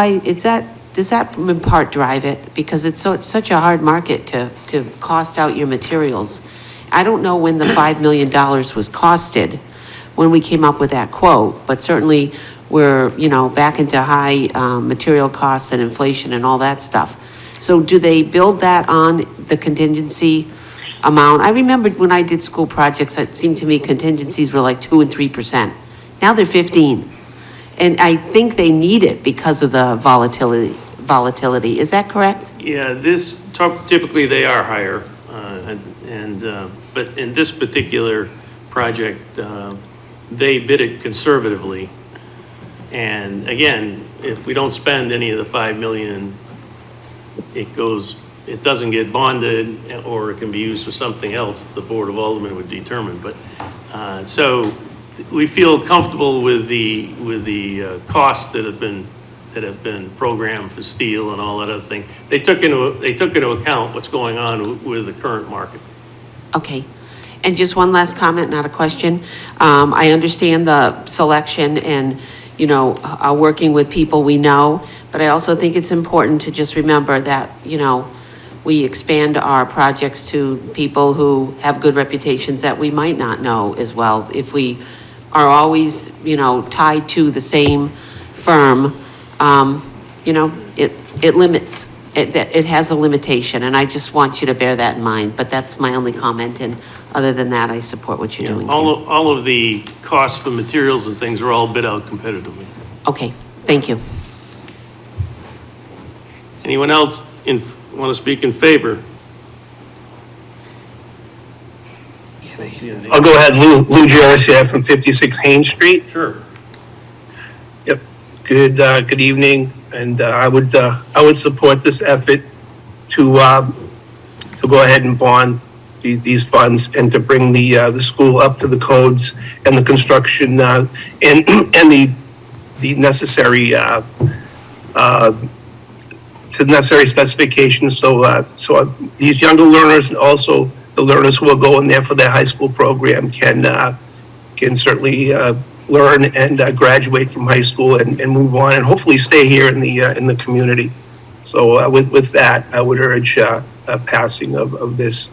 in part drive it? Because it's such a hard market to cost out your materials. I don't know when the $5 million was costed when we came up with that quote, but certainly we're, back into high material costs and inflation and all that stuff. So do they build that on the contingency amount? I remembered when I did school projects, it seemed to me contingencies were like 2 and 3%. Now they're 15. And I think they need it because of the volatility. Is that correct? Yeah, typically they are higher. But in this particular project, they bid it conservatively. And again, if we don't spend any of the 5 million, it doesn't get bonded, or it can be used for something else the Board of Aldermen would determine. But so we feel comfortable with the costs that have been programmed for steel and all that other thing. They took into account what's going on with the current market. Okay. And just one last comment, not a question. I understand the selection and, working with people we know, but I also think it's important to just remember that, we expand our projects to people who have good reputations that we might not know as well. If we are always, tied to the same firm, it limits. It has a limitation, and I just want you to bear that in mind. But that's my only comment, and other than that, I support what you're doing. All of the costs for materials and things are all bid out competitively. Okay, thank you. Anyone else want to speak in favor? I'll go ahead, Lou Jarrett from 56 Haines Street. Sure. Yep. Good evening, and I would support this effort to go ahead and bond these funds and to bring the school up to the codes and the construction and the the necessary, to necessary specifications, so these younger learners and also the learners who are going there for their high school program can certainly learn and graduate from high school and move on and hopefully stay here in the community. So with that, I would urge a passing of this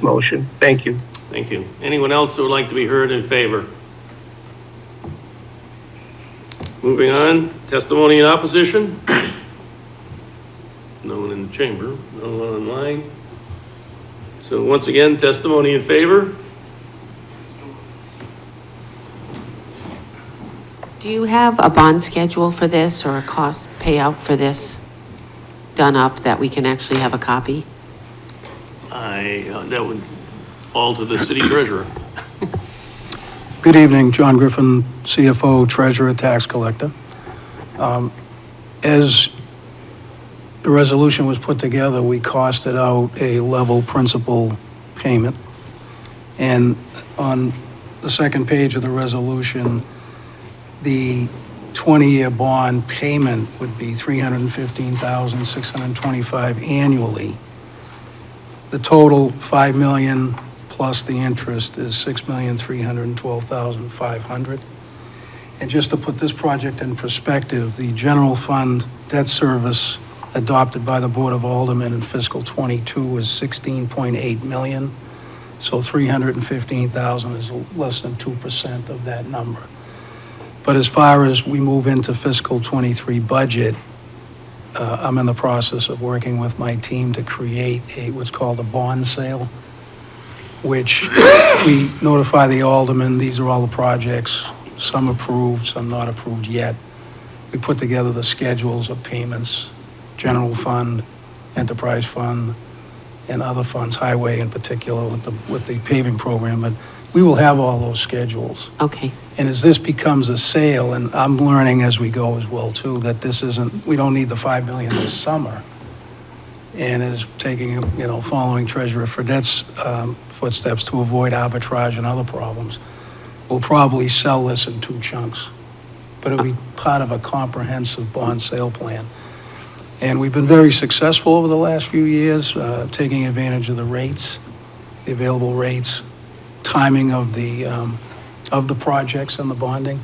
motion. Thank you. Thank you. Anyone else who would like to be heard in favor? Moving on, testimony in opposition? No one in the chamber, no one online. So once again, testimony in favor? Do you have a bond schedule for this or a cost payout for this done up that we can actually have a copy? That would fall to the city treasurer. Good evening, John Griffin, CFO, Treasurer, Tax Collector. As the resolution was put together, we costed out a level principal payment. And on the second page of the resolution, the 20-year bond payment would be $315,625 annually. The total, $5 million plus the interest, is $6,312,500. And just to put this project in perspective, the general fund debt service adopted by the Board of Aldermen in fiscal '22 was $16.8 million. So $315,000 is less than 2% of that number. But as far as we move into fiscal '23 budget, I'm in the process of working with my team to create what's called a bond sale, which we notify the aldermen. These are all the projects, some approved, some not approved yet. We put together the schedules of payments, general fund, enterprise fund, and other funds, highway in particular with the paving program, but we will have all those schedules. Okay. And as this becomes a sale, and I'm learning as we go as well too, that we don't need the $5 million this summer. And is taking, following Treasurer Fredette's footsteps to avoid arbitrage and other problems. We'll probably sell this in 2 chunks, but it'll be part of a comprehensive bond sale plan. And we've been very successful over the last few years, taking advantage of the rates, the available rates, timing of the projects and the bonding.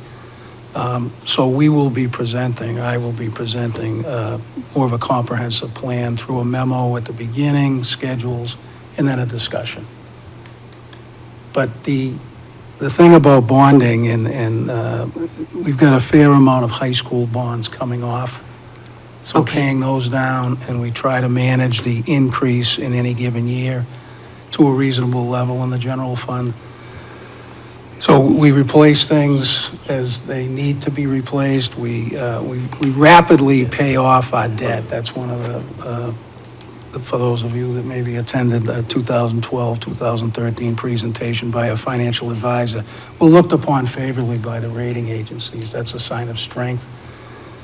So I will be presenting more of a comprehensive plan through a memo at the beginning, schedules, and then a discussion. But the thing about bonding, and we've got a fair amount of high school bonds coming off. So paying those down, and we try to manage the increase in any given year to a reasonable level in the general fund. So we replace things as they need to be replaced. We rapidly pay off our debt. That's one of for those of you that maybe attended the 2012, 2013 presentation by a financial advisor, we're looked upon favorably by the rating agencies. That's a sign of strength.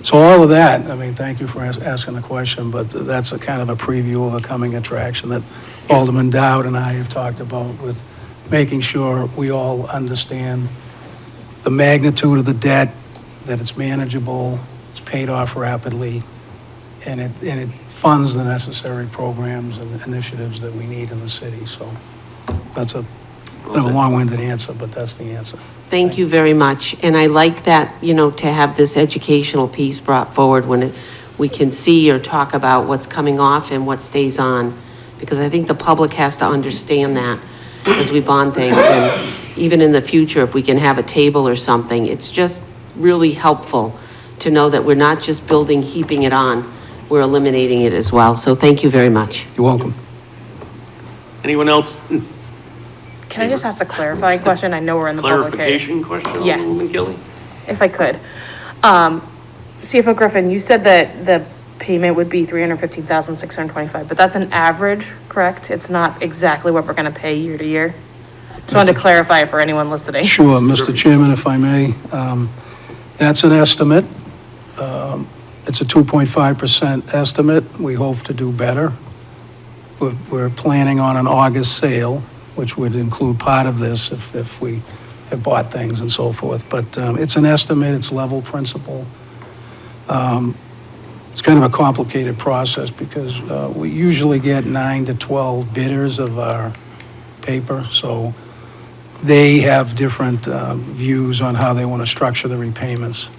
So all of that, thank you for asking the question, but that's a kind of a preview of a coming attraction that Alderman Dowd and I have talked about, with making sure we all understand the magnitude of the debt, that it's manageable, it's paid off rapidly, and it funds the necessary programs and initiatives that we need in the city. So that's a long-winded answer, but that's the answer. Thank you very much. And I like that, to have this educational piece brought forward when we can see or talk about what's coming off and what stays on, because I think the public has to understand that as we bond things. And even in the future, if we can have a table or something, it's just really helpful to know that we're not just heaping it on, we're eliminating it as well. So thank you very much. You're welcome. Anyone else? Can I just ask a clarifying question? I know we're in the public Clarification question, Yes. Alderwoman Kelly? If I could. CFO Griffin, you said that the payment would be $315,625, but that's an average, correct? It's not exactly what we're going to pay year to year? Just wanted to clarify for anyone listening. Sure, Mr. Chairman, if I may. That's an estimate. It's a 2.5% estimate. We hope to do better. We're planning on an August sale, which would include part of this if we have bought things and so forth. But it's an estimate, it's level principal. It's kind of a complicated process because we usually get 9 to 12 bidders of our paper, so they have different views on how they want to structure the repayments.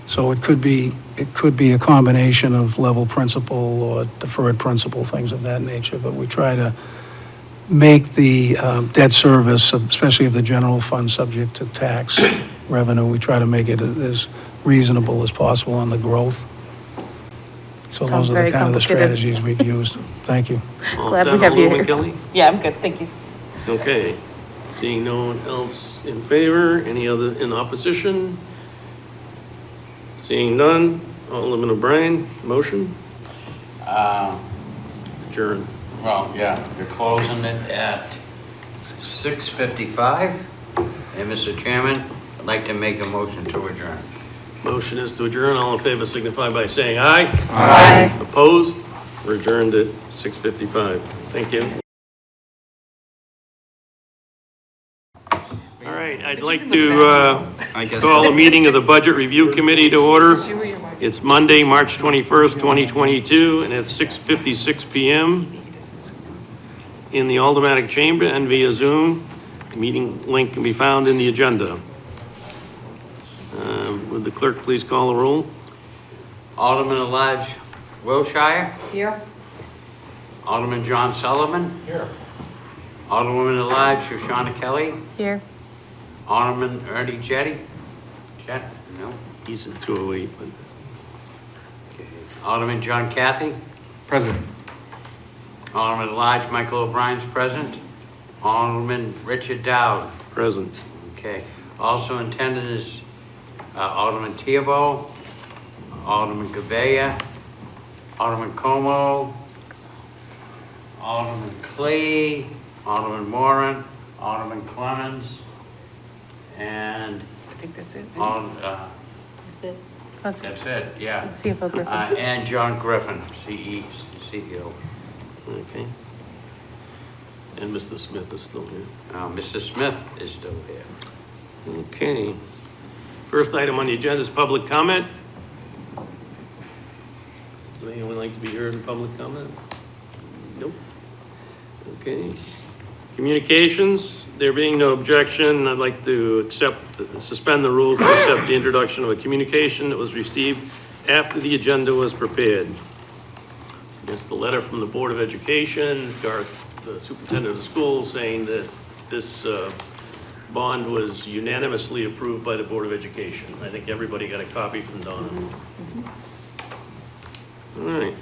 So it could be a combination of level principal or deferred principal, things of that nature, but we try to make the debt service, especially of the general fund subject to tax revenue, we try to make it as reasonable as possible on the growth. So Sounds those are very the kind of the complicated. strategies we've used. Thank you. All Glad set, we have you Alderman here. Kelly? Yeah, I'm good, thank you. Okay. Seeing no one else in favor, any other in opposition? Seeing none, Alderman O'Brien, motion? Adjourn. Well, yeah, you're closing it at 6:55. And Mr. Chairman, I'd like to make a motion to adjourn. Motion is to adjourn. All in favor signify by saying aye. Aye. Opposed? We're adjourned at 6:55. Thank you. All right, I'd like to call a meeting of the Budget Review Committee to order. It's Monday, March 21st, 2022, and it's 6:56 PM in the Aldermanic Chamber and via Zoom. The meeting link can be found in the agenda. Would the clerk please call the roll? Alderman at-large Wilshire, Here. Alderman John Sullivan. Here. Alderwoman at-large Shoshana Kelly, Here. Alderman Ernie Jettie. Jet, no. He's at 208, but Okay. Alderman John Cathy, Present. Alderman at-large Michael O'Brien's present. Alderman Richard Dowd. present. Okay. Also in attendance is Alderman Theobald, Alderman Gabea, Alderman Como, Alderman Clee, Alderman Moran, Alderman Clemens, and I think that's it. That's that's it, yeah. CFO Griffin. And John Griffin, CEO. Okay. And Mr. Smith is still here. Mr. Smith is still here. Okay. First item on the agenda is public comment. Does anyone like to be heard in public comment? Nope. Okay. Communications, there being no objection, I'd like to suspend the rules to accept the introduction of a communication that was received after the agenda was prepared. It's the letter from the Board of Education, Garth, the superintendent of the school, saying that this bond was unanimously approved by the Board of Education. I think everybody got a copy from Donna. All right.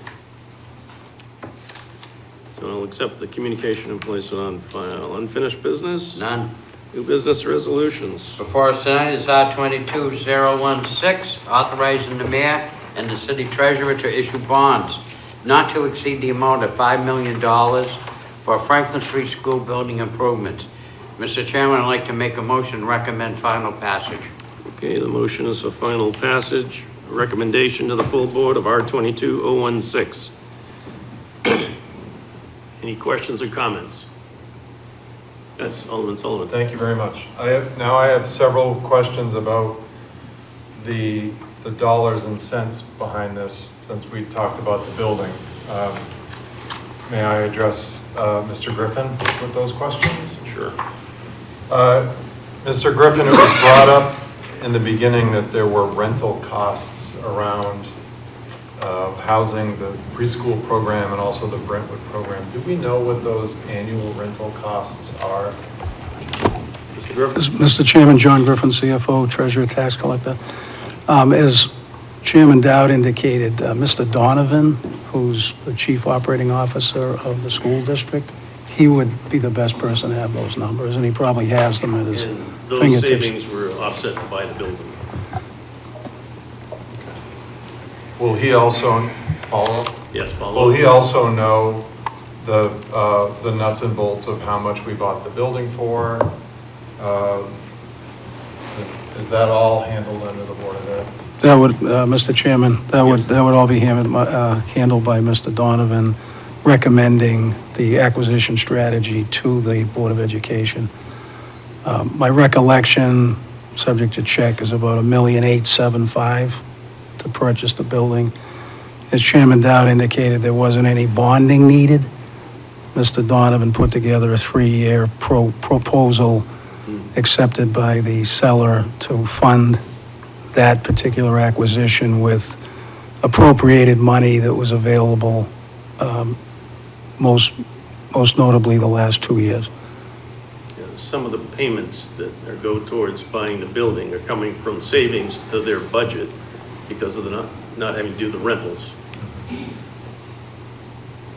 So I'll accept the communication and place it on file. Unfinished business? None. New business resolutions? Before us tonight is R-22-016, authorizing the mayor and the city treasurer to issue bonds not to exceed the amount of $5 million for Franklin Street School building improvements. Mr. Chairman, I'd like to make a motion to recommend final passage. Okay, the motion is for final passage. Recommendation to the full board of R-22-016. Any questions or comments? Yes, Alderman Sullivan. Thank you very much. I have several questions about the dollars and cents behind this, since we talked about the building. May I address Mr. Griffin with those questions? Sure. Mr. Griffin, it was brought up in the beginning that there were rental costs around housing the preschool program and also the Brentwood program. Do we know what those annual rental costs are? Mr. Griffin? Mr. Chairman, John Griffin, CFO, Treasurer, Tax Collector. As Chairman Dowd indicated, Mr. Donovan, who's the Chief Operating Officer of the school district, he would be the best person to have those numbers, and he probably has them at his And those fingertips. savings were offset by the building. Will he also follow? Yes, follow. Will he also know the nuts and bolts of how much we bought the building for? Is that all handled under the Board of Ed? That would, Mr. Chairman, that would all be handled by Mr. Donovan, recommending the acquisition strategy to the Board of Education. My recollection, subject to check, is about $1,875,000 to purchase the building. As Chairman Dowd indicated, there wasn't any bonding needed. Mr. Donovan put together a 3-year proposal accepted by the seller to fund that particular acquisition with appropriated money that was available, most notably the last 2 years. Some of the payments that go towards buying the building are coming from savings to their budget because of the not having to do the rentals.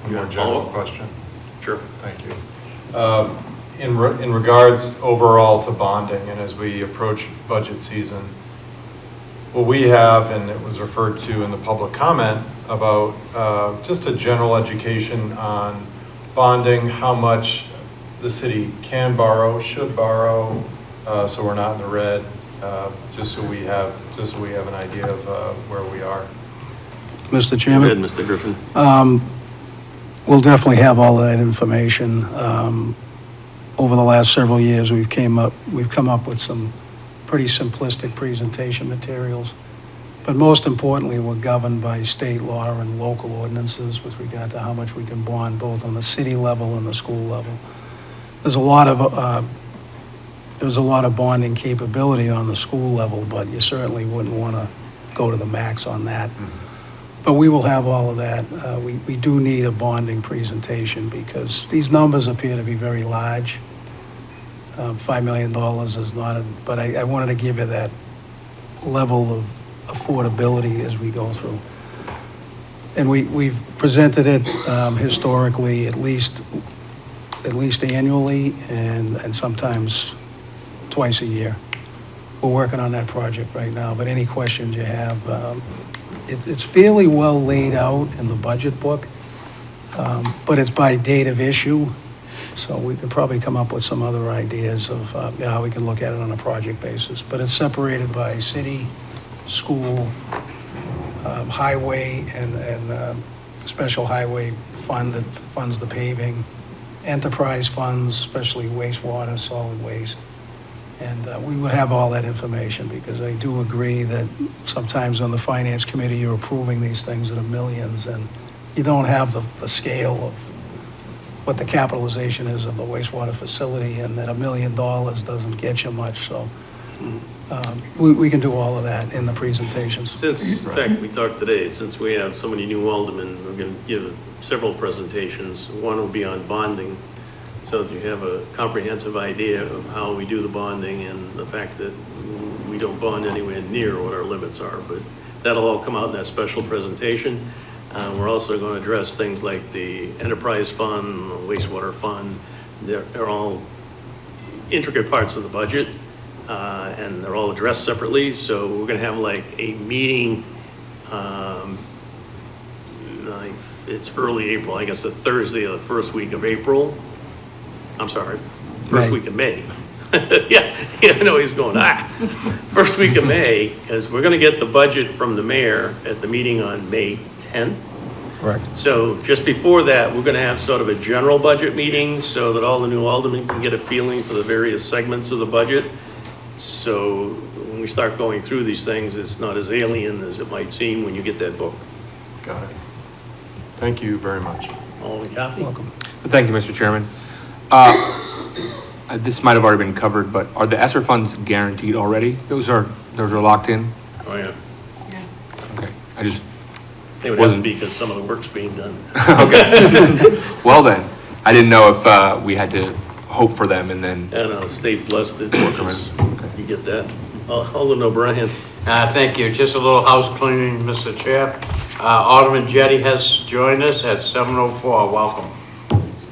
One more general question. Sure. Thank you. In regards overall to bonding, and as we approach budget season, what we have, and it was referred to in the public comment, about just a general education on bonding, how much the city can borrow, should borrow, so we're not in the red, just so we have an idea of where we are. Mr. Chairman? Go ahead, Mr. Griffin. We'll definitely have all of that information. Over the last several years, we've come up with some pretty simplistic presentation materials. But most importantly, we're governed by state law and local ordinances with regard to how much we can bond, both on the city level and the school level. There's a lot of bonding capability on the school level, but you certainly wouldn't want to go to the max on that. But we will have all of that. We do need a bonding presentation because these numbers appear to be very large. $5 million is not, but I wanted to give you that level of affordability as we go through. And we've presented it historically at least annually and sometimes twice a year. We're working on that project right now, but any questions you have, it's fairly well laid out in the budget book, but it's by date of issue, so we can probably come up with some other ideas of how we can look at it on a project basis. But it's separated by city, school, highway, and special highway fund that funds the paving, enterprise funds, especially wastewater, solid waste. And we would have all that information because I do agree that sometimes on the finance committee, you're approving these things that are millions and you don't have the scale of what the capitalization is of the wastewater facility, and that $1 million doesn't get you much. So we can do all of that in the presentations. Since, in fact, we talked today, since we have so many new aldermen, we're going to give several presentations. One will be on bonding, so that you have a comprehensive idea of how we do the bonding and the fact that we don't bond anywhere near what our limits are. But that'll all come out in that special presentation. We're also going to address things like the enterprise fund, the wastewater fund. They're all intricate parts of the budget, and they're all addressed separately. So we're going to have like a meeting, it's early April, I guess the Thursday of the first week of April. I'm sorry, first week of May. Yeah, I know he's going, First week of May, because we're going to get the budget from the mayor at the meeting on May 10th. Correct. So just before that, we're going to have sort of a general budget meeting so that all the new aldermen can get a feeling for the various segments of the budget. So when we start going through these things, it's not as alien as it might seem when you get that book. Got it. Thank you very much. All in copy? Welcome. Thank you, Mr. Chairman. This might have already been covered, but are the Esser funds guaranteed already? Those are locked in? Oh, yeah. Okay, I just, They would have to be because some of the work's being done. okay. Well then, I didn't know if we had to hope for them and then. And state blessed it, Okay. you get that. Alderman O'Brien. Thank you. Just a little house cleaning, Mr. Chair. Alderman Jettie has joined us at 7:04. Welcome.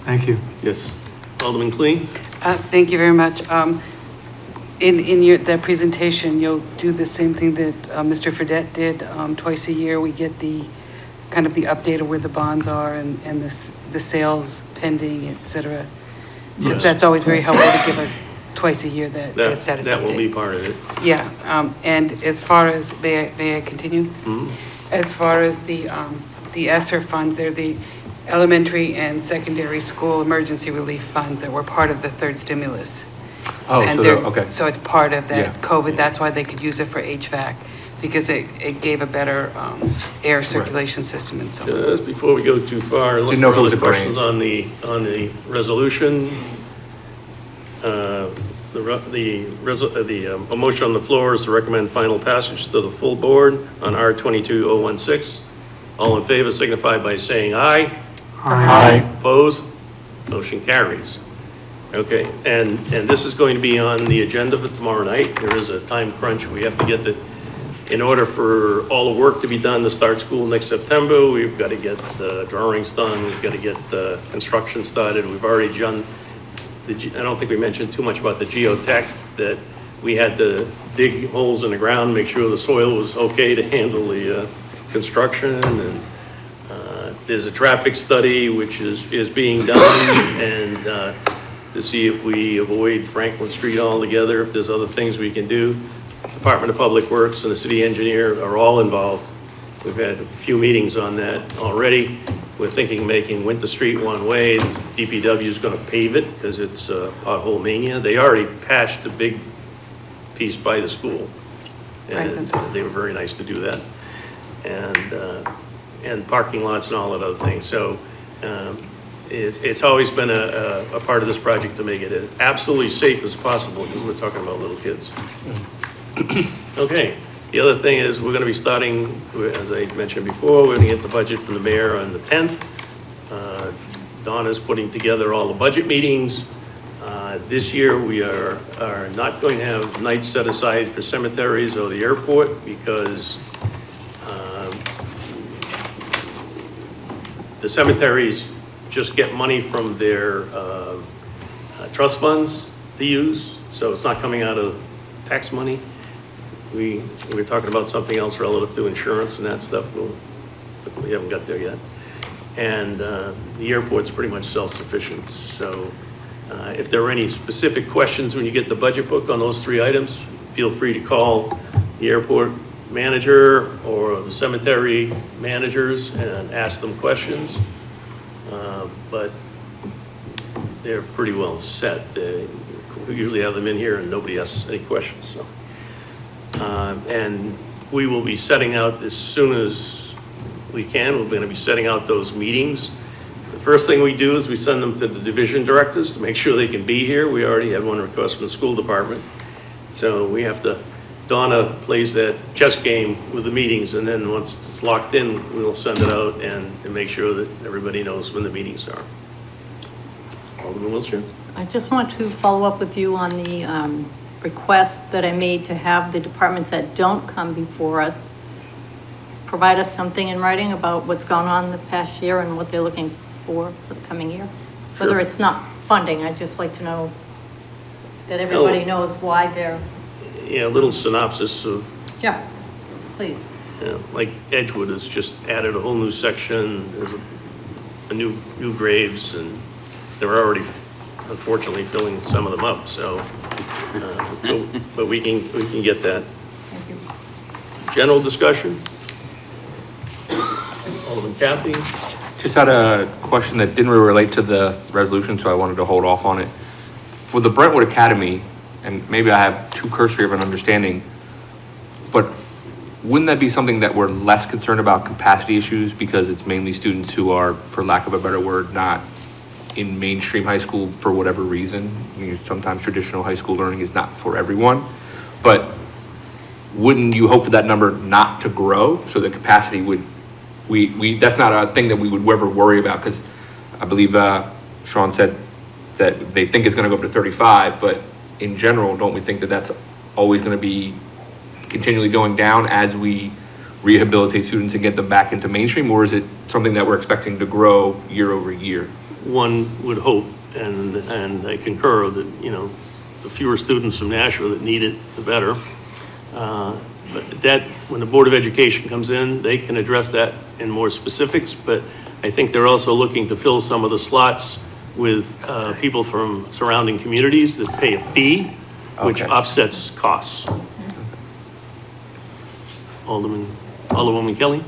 Thank you. Yes. Alderman Cleen? Thank you very much. In the presentation, you'll do the same thing that Mr. Fredette did. Twice a year, we get the kind of the update of where the bonds are and the sales pending, et cetera. Yes. That's always very helpful to give us twice a year that status update. That will be part of it. Yeah, and as far as, may I continue? Mm-hmm. As far as the Esser funds, they're the elementary and secondary school emergency relief funds that were part of the third stimulus. Oh, And so they're- okay. So it's part of that Yeah. COVID, that's why they could use it for HVAC. because it gave a better air circulation system and so on. Just before we go too far, unless Didn't know there if are it was other a questions on the resolution, a motion on the floor is to recommend final passage to the full board on R-22-016. All in favor signify by saying aye. Aye. Opposed? Motion carries. Okay, and this is going to be on the agenda for tomorrow night. There is a time crunch. We have to get in order for all the work to be done to start school next September, we've got to get the drawings done, we've got to get the construction started. We've already done, I don't think we mentioned too much about the geotech, that we had to dig holes in the ground, make sure the soil was okay to handle the construction, and there's a traffic study which is being done, and to see if we avoid Franklin Street altogether, if there's other things we can do. Department of Public Works and the city engineer are all involved. We've had a few meetings on that already. We're thinking making Winter Street one way. DPW is going to pave it because it's pothole mania. They already patched a big piece by the school. And they were very nice to do that. And parking lots and all that other things. So it's always been a part of this project to make it as absolutely safe as possible because we're talking about little kids. Okay, the other thing is we're going to be starting, as I mentioned before, we're going to get the budget from the mayor on the 10th. Donna's putting together all the budget meetings. This year we are not going to have nights set aside for cemeteries or the airport because the cemeteries just get money from their trust funds to use, so it's not coming out of tax money. We were talking about something else relative to insurance and that stuff. We haven't got there yet. And the airport's pretty much self-sufficient. So if there are any specific questions when you get the budget book on those three items, feel free to call the airport manager or the cemetery managers and ask them questions. But they're pretty well set. We usually have them in here and nobody asks any questions. So. And we will be setting out as soon as we can. We're going to be setting out those meetings. The first thing we do is we send them to the division directors to make sure they can be here. We already had one request from the school department. So we have to, Donna plays that chess game with the meetings, and then once it's locked in, we'll send it out and make sure that everybody knows when the meetings are. Alderman Wiltshire? I just want to follow up with you on the request that I made to have the departments that don't come before us provide us something in writing about what's gone on the past year and what they're looking for the coming year. Sure. Whether it's not funding, I'd just like to know that everybody knows why they're... Yeah, a little synopsis of... Yeah, please. Yeah, like Edgewood has just added a whole new section. There's a new graves, and they're already, unfortunately, filling some of them up. So, but we can get that. Thank you. General discussion. Alderman Kathy. Just had a question that didn't really relate to the resolution, so I wanted to hold off on it. For the Brentwood Academy, and maybe I have too cursory of an understanding, but wouldn't that be something that we're less concerned about capacity issues because it's mainly students who are, for lack of a better word, not in mainstream high school for whatever reason? I mean, sometimes traditional high school learning is not for everyone, but wouldn't you hope for that number not to grow so the capacity would, that's not a thing that we would ever worry about, because I believe Sean said that they think it's going to go up to 35, but in general, don't we think that that's always going to be continually going down as we rehabilitate students and get them back into mainstream, or is it something that we're expecting to grow year over year? One would hope, and I concur that, you know, the fewer students from Nashua that need it, the better. But that, when the Board of Education comes in, they can address that in more specifics, but I think they're also looking to fill some of the slots with people from surrounding communities that pay a fee, which offsets costs. Alderwoman Kelly?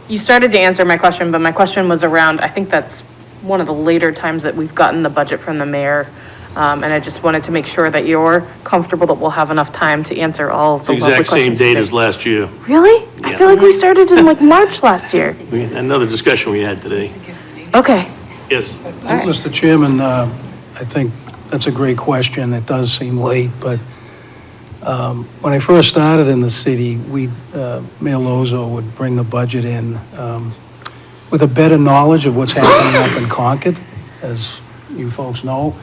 You started to answer my question, but my question was around, I think that's one of the later times that we've gotten the budget from the mayor. And I just wanted to make sure that you're comfortable that we'll have enough time to answer all of the lovely Exact questions. same date as last year. Really? I Yeah. feel like we started in like March last year. Another discussion we had today. Okay. Yes. Mr. Chairman, I think that's a great question. It does seem late, but when I first started in the city, Mayor Lozo would bring the budget in with a better knowledge of what's happening up in Concord, as you folks know.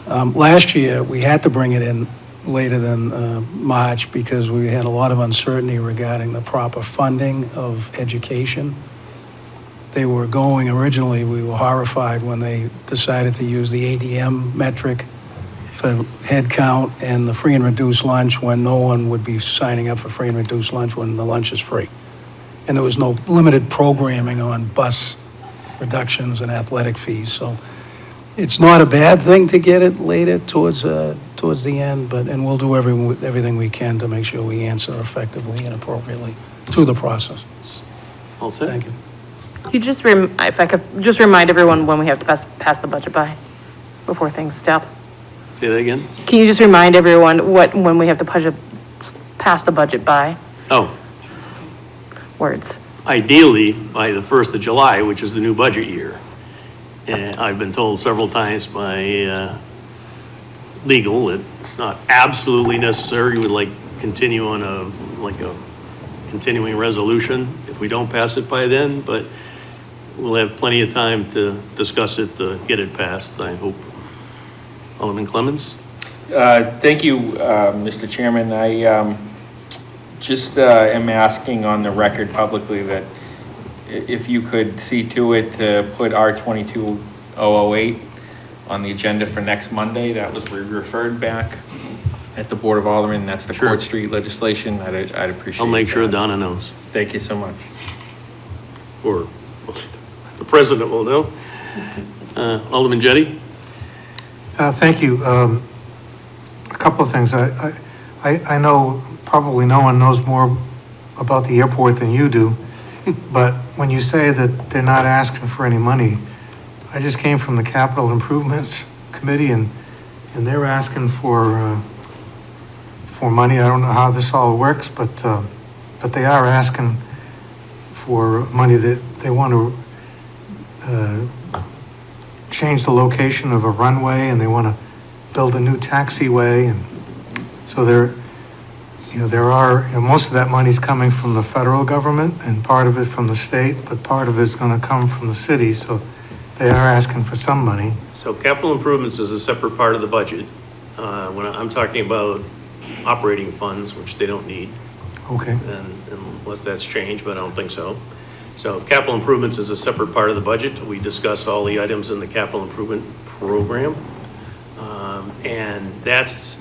Last year, we had to bring it in later than March because we had a lot of uncertainty regarding the proper funding of education. They were going originally, we were horrified when they decided to use the ADM metric for head count and the free and reduced lunch when no one would be signing up for free and reduced lunch when the lunch is free. And there was no limited programming on bus reductions and athletic fees. So it's not a bad thing to get it later towards the end, and we'll do everything we can to make sure we answer effectively and appropriately through the process. All set? Thank you. You just, if I could just remind everyone when we have to pass the budget by, before things stop. Say that again? Can you just remind everyone when we have to pass the budget by? Oh, Words. ideally by the 1st of July, which is the new budget year. And I've been told several times by legal that it's not absolutely necessary. We would like continue on a continuing resolution if we don't pass it by then, but we'll have plenty of time to discuss it, to get it passed, I hope. Alderman Clemmons? Thank you, Mr. Chairman. I just am asking on the record publicly that if you could see to it to put R-22-008 on the agenda for next Monday. That was referred back at the Board of Aldermen. That's the Court Street legislation. I'd appreciate I'll make sure that. Donna knows. Thank you so much. Or the president will know. Alderman Jettie? Thank you. A couple of things. I know probably no one knows more about the airport than you do, but when you say that they're not asking for any money, I just came from the Capital Improvements Committee and they're asking for money. I don't know how this all works, but they are asking for money that they want to change the location of a runway and they want to build a new taxiway. And so most of that money's coming from the federal government and part of it from the state, but part of it's going to come from the city. So they are asking for some money. So capital improvements is a separate part of the budget. When I'm talking about operating funds, which they don't need. Okay. And unless that's changed, but I don't think so. So capital improvements is a separate part of the budget. We discuss all the items in the capital improvement program. And it's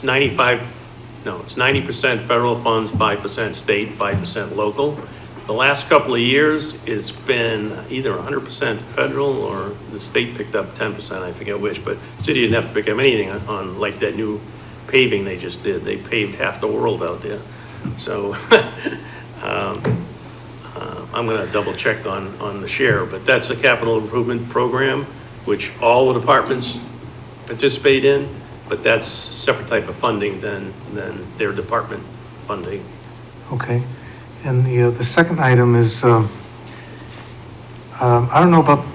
90% federal funds, 5% state, 5% local. The last couple of years, it's been either 100% federal or the state picked up 10%, I forget which, but the city didn't have to pick up anything on like that new paving they just did. They paved half the world out there. So I'm going to double check on the share, but that's a capital improvement program, which all the departments participate in, but that's a separate type of funding than their department funding. Okay. And the second item is, I don't know about,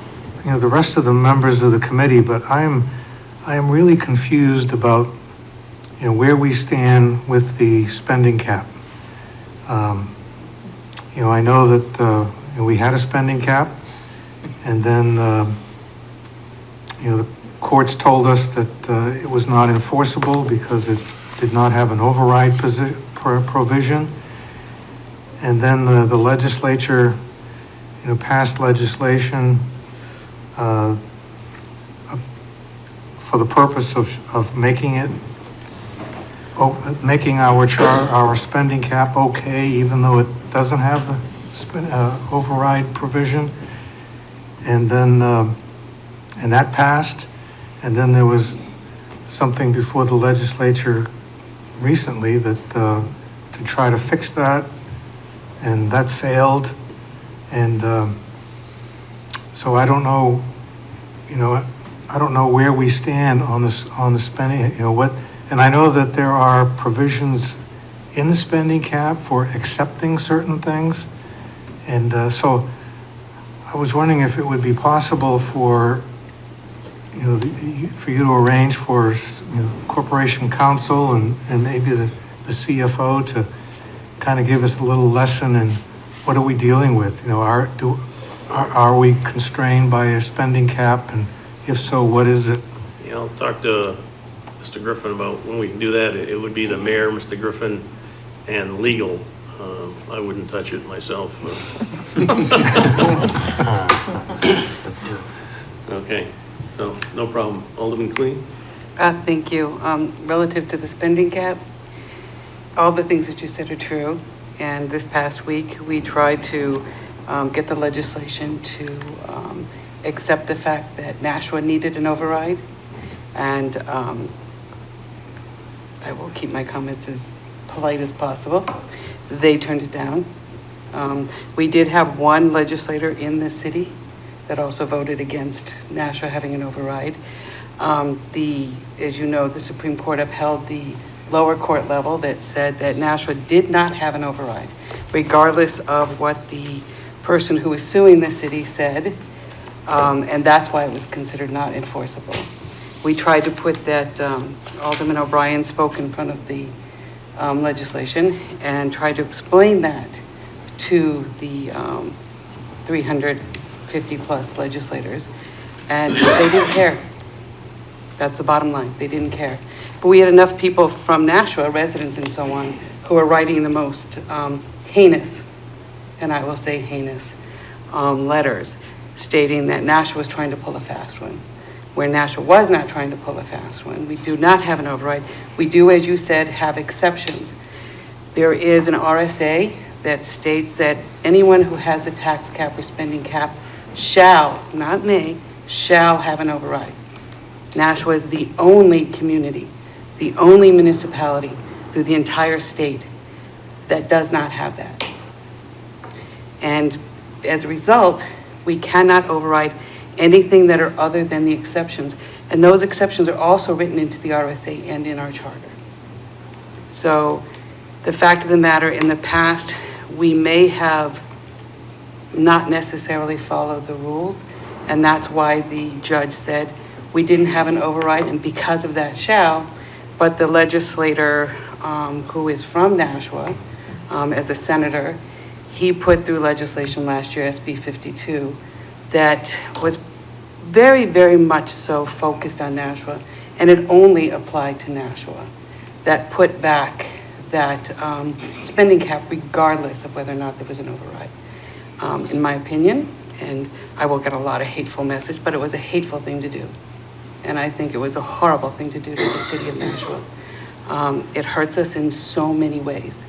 the rest of the members of the committee, but I am really confused about, where we stand with the spending cap. I know that, we had a spending cap and then, the courts told us that it was not enforceable because it did not have an override provision. And then the legislature, passed legislation for the purpose of making our spending cap okay, even though it doesn't have the override provision. And then and that passed. And then there was something before the legislature recently that to try to fix that. And that failed, and so I don't know, I don't know where we stand on this, on the spending, you know, what, and I know that there are provisions in the spending cap for accepting certain things. And so I was wondering if it would be possible for, you know, for you to arrange for, you know, Corporation Counsel and maybe the CFO to kind of give us a little lesson in what are we dealing with? You know, are we constrained by a spending cap? And if so, what is it? Yeah, I'll talk to Mr. Griffin about when we can do that. It would be the mayor, Mr. Griffin, and legal. I wouldn't touch it myself. Let's do it. Okay, so no problem. Alderman Cleen? Thank you. Relative to the spending cap, all the things that you said are true. And this past week, we tried to get the legislation to accept the fact that Nashua needed an override. And I will keep my comments as polite as possible. They turned it down. We did have one legislator in the city that also voted against Nashua having an override. As you know, the Supreme Court upheld the lower court level that said that Nashua did not have an override, regardless of what the person who was suing the city said, and that's why it was considered not enforceable. We tried to put that, Alderman O'Brien spoke in front of the legislation and tried to explain that to the 350 plus legislators, and they didn't care. That's the bottom line, they didn't care. But we had enough people from Nashua, residents and so on, who are writing the most heinous, and I will say heinous, letters stating that Nashua was trying to pull a fast one, where Nashua was not trying to pull a fast one. We do not have an override. We do, as you said, have exceptions. There is an RSA that states that anyone who has a tax cap or spending cap shall, not may, shall have an override. Nashua is the only community, the only municipality through the entire state that does not have that. And as a result, we cannot override anything that are other than the exceptions. And those exceptions are also written into the RSA and in our charter. So the fact of the matter, in the past, we may have not necessarily followed the rules, and that's why the judge said we didn't have an override, and because of that shall, but the legislator who is from Nashua, as a senator, he put through legislation last year, SB 52, that was very, very much so focused on Nashua, and it only applied to Nashua, that put back that spending cap regardless of whether or not there was an override. In my opinion, and I will get a lot of hateful message, but it was a hateful thing to do. And I think it was a horrible thing to do to the city of Nashua. It hurts us in so many ways.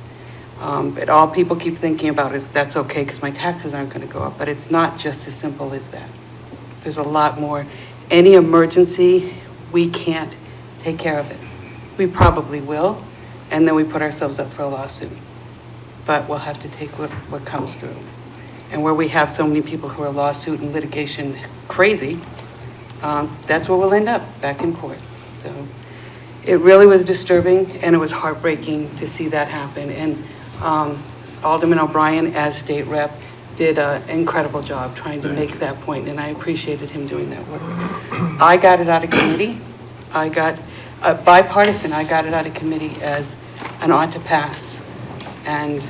But all people keep thinking about is that's okay because my taxes aren't going to go up. But it's not just as simple as that. There's a lot more. Any emergency, we can't take care of it. We probably will, and then we put ourselves up for a lawsuit. But we'll have to take what comes through. And where we have so many people who are lawsuit and litigation crazy, that's where we'll end up, back in court. So it really was disturbing, and it was heartbreaking to see that happen. And Alderman O'Brien, as state rep, did an incredible job trying to make that point, and I appreciated him doing that work. I got it out of committee. I got bipartisan. I got it out of committee as an ought to pass, and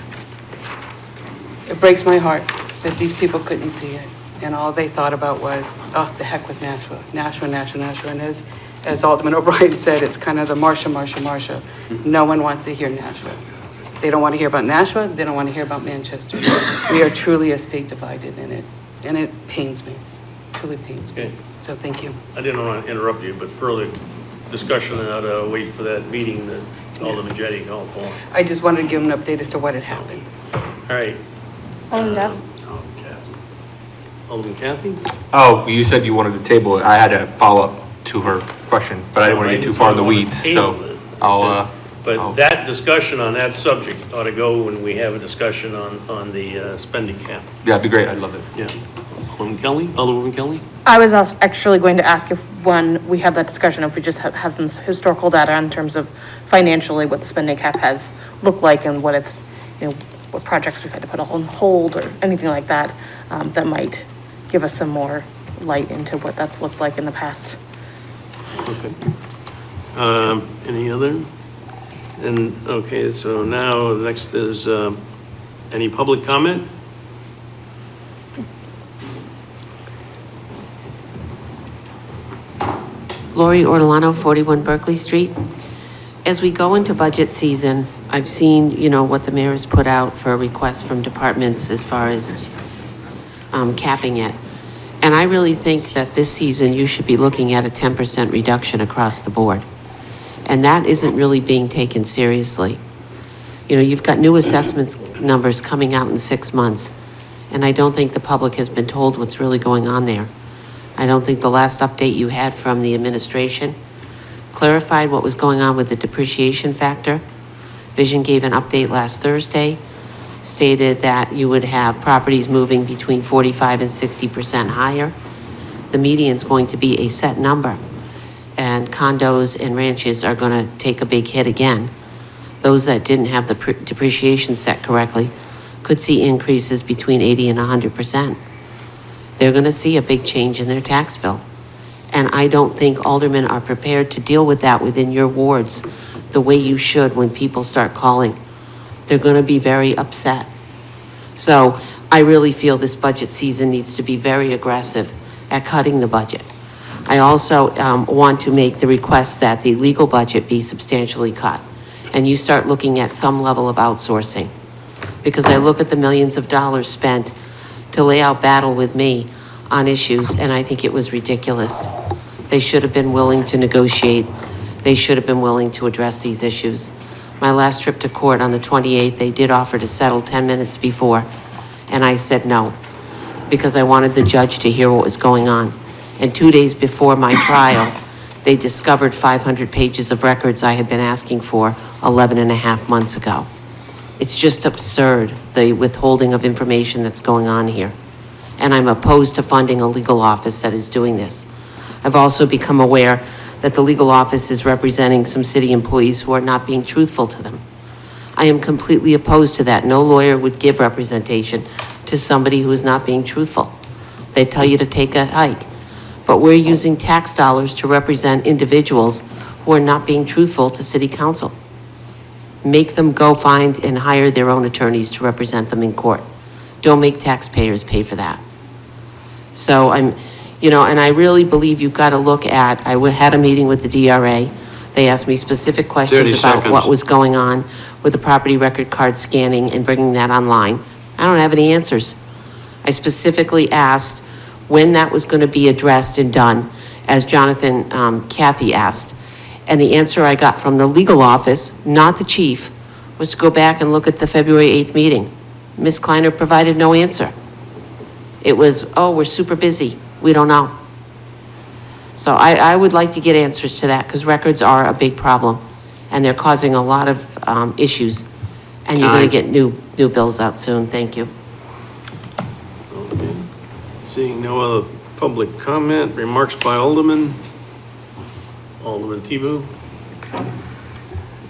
it breaks my heart that these people couldn't see it, and all they thought about was, oh, the heck with Nashua, Nashua, Nashua, Nashua. And as Alderman O'Brien said, it's kind of the Marsha, Marsha, Marsha. No one wants to hear Nashua. They don't want to hear about Nashua. They don't want to hear about Manchester. We are truly a state divided in it, and it pains me, truly pains me. Okay. So thank you. I didn't want to interrupt you, but further discussion and I'd wait for that meeting that Alderman Jettie called for. I just wanted to give an update as to what had happened. All right. Alderman Kathy? Oh, you said you wanted to table it. I had a follow-up to her question, but I didn't want to get too far in the weeds, so I'll... But that discussion on that subject ought to go when we have a discussion on the spending cap. Yeah, it'd be great. I'd love it. Yeah. Alderwoman Kelly? I was actually going to ask if, when we have that discussion, if we just have some historical data in terms of financially what the spending cap has looked like and what it's, what projects we've had to put on hold or anything like that, that might give us some more light into what that's looked like in the past. Okay. Any other? And, okay, so now next is, any public comment? Lori Ortolano, 41 Berkeley Street. As we go into budget season, I've seen, what the mayor has put out for requests from departments as far as capping it. And I really think that this season you should be looking at a 10% reduction across the board. And that isn't really being taken seriously. You've got new assessments numbers coming out in 6 months, and I don't think the public has been told what's really going on there. I don't think the last update you had from the administration clarified what was going on with the depreciation factor. Vision gave an update last Thursday, stated that you would have properties moving between 45 and 60% higher. The median's going to be a set number, and condos and ranches are going to take a big hit again. Those that didn't have the depreciation set correctly could see increases between 80 and 100%. They're going to see a big change in their tax bill. And I don't think aldermen are prepared to deal with that within your wards the way you should when people start calling. They're going to be very upset. So I really feel this budget season needs to be very aggressive at cutting the budget. I also want to make the request that the legal budget be substantially cut, and you start looking at some level of outsourcing. Because I look at the millions of dollars spent to lay out battle with me on issues, and I think it was ridiculous. They should have been willing to negotiate. They should have been willing to address these issues. My last trip to court on the 28th, they did offer to settle 10 minutes before, and I said no, because I wanted the judge to hear what was going on. And 2 days before my trial, they discovered 500 pages of records I had been asking for 11 and a half months ago. It's just absurd, the withholding of information that's going on here. And I'm opposed to funding a legal office that is doing this. I've also become aware that the legal office is representing some city employees who are not being truthful to them. I am completely opposed to that. No lawyer would give representation to somebody who is not being truthful. They tell you to take a hike. But we're using tax dollars to represent individuals who are not being truthful to city council. Make them go find and hire their own attorneys to represent them in court. Don't make taxpayers pay for that. So and I really believe you've got to look at, had a meeting with the DRA. They asked me specific questions about what was going on with the property record card scanning and bringing that online. I don't have any answers. I specifically asked when that was going to be addressed and done, as Kathy asked. And the answer I got from the legal office, not the chief, was to go back and look at the February 8th meeting. Ms. Kleiner provided no answer. It was, oh, we're super busy. We don't know. So I would like to get answers to that, because records are a big problem and they're causing a lot of issues. And you're going to get new bills out soon. Thank you. Okay. Seeing no other public comment, remarks by Alderman. Alderman Tebow.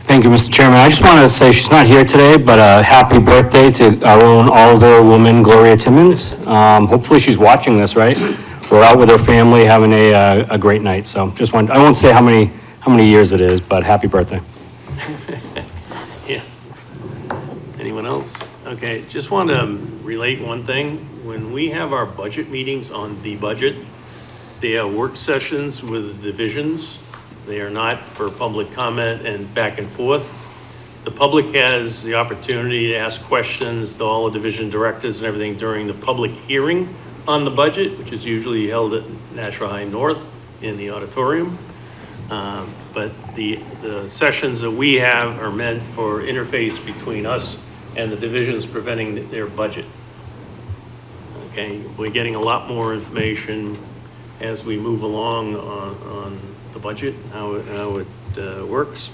Thank you, Mr. Chairman. I just want to say she's not here today, but a happy birthday to our own Alderwoman Gloria Timmons. Hopefully she's watching this, right? We're out with her family having a great night. So I won't say how many years it is, but happy birthday. Yes. Anyone else? Okay, just want to relate one thing. When we have our budget meetings on the budget, they are work sessions with the divisions. They are not for public comment and back and forth. The public has the opportunity to ask questions to all the division directors and everything during the public hearing on the budget, which is usually held at Nashua High North in the auditorium. But the sessions that we have are meant for interface between us and the divisions presenting their budget. Okay, we're getting a lot more information as we move along on the budget, how it works.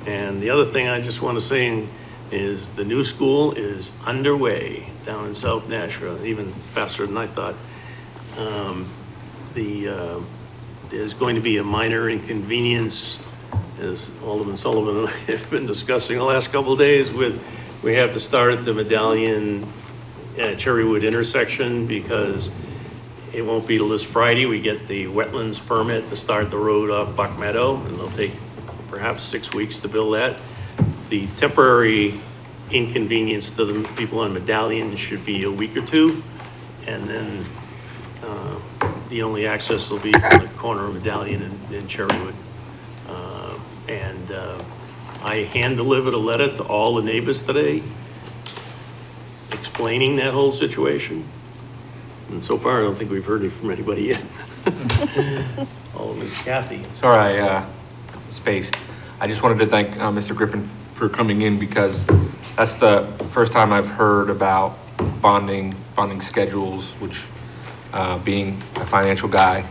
And the other thing I just want to say is the new school is underway down in South Nashua, even faster than I thought. There's going to be a minor inconvenience, as Alderman Sullivan and I have been discussing the last couple of days we have to start at the Medallion Cherrywood intersection because it won't be till this Friday. We get the wetlands permit to start the road off Buck Meadow, and it'll take perhaps 6 weeks to build that. The temporary inconvenience to the people on Medallion should be a week or two, and then the only access will be from the corner of Medallion and Cherrywood. I hand-delivered a letter to all the neighbors today explaining that whole situation. And so far, I don't think we've heard it from anybody yet. Alderman Kathy. Sorry, I spaced. I just wanted to thank Mr. Griffin for coming in because that's the first time I've heard about bonding schedules, which being a financial guy,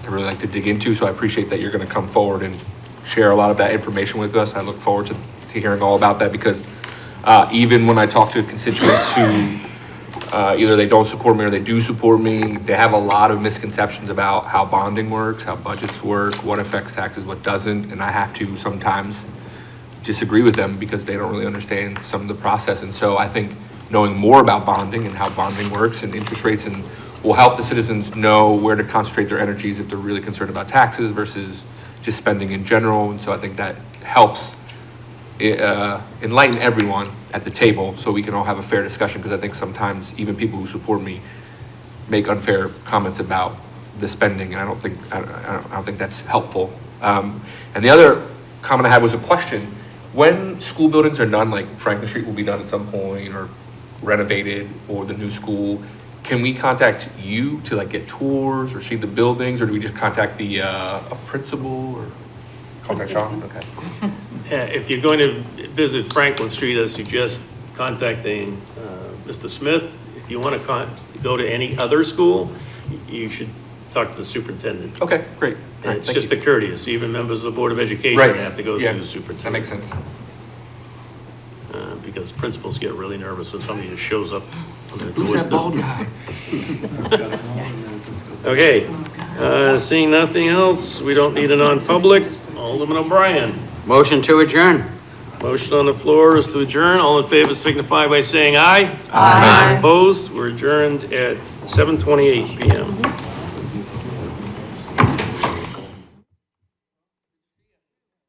I really like to dig into. So I appreciate that you're going to come forward and share a lot of that information with us. I look forward to hearing all about that because even when I talk to constituents who either they don't support me or they do support me, they have a lot of misconceptions about how bonding works, how budgets work, what affects taxes, what doesn't, and I have to sometimes disagree with them because they don't really understand some of the process. And so I think knowing more about bonding and how bonding works and interest rates and will help the citizens know where to concentrate their energies if they're really concerned about taxes versus just spending in general. And so I think that helps enlighten everyone at the table so we can all have a fair discussion, because I think sometimes even people who support me make unfair comments about the spending, and I don't think that's helpful. And the other comment I had was a question. When school buildings are done, like Franklin Street will be done at some point or renovated, or the new school, can we contact you to like get tours or see the buildings, or do we just contact the a principal or contact Sean? Okay. If you're going to visit Franklin Street, I suggest contacting Mr. Smith. If you want to go to any other school, you should talk to the superintendent. Okay, great. And it's just a courteous. Even members of the Board of Education have to go through the superintendent. That makes sense. Because principals get really nervous when somebody just shows up on their Who's that bald doorstep. guy? Okay, seeing nothing else, we don't need a non-public. Alderman O'Brien. Motion to adjourn. Motion on the floor is to adjourn. All in favor signify by saying aye. Aye. Opposed? We're adjourned at 7:28 p.m.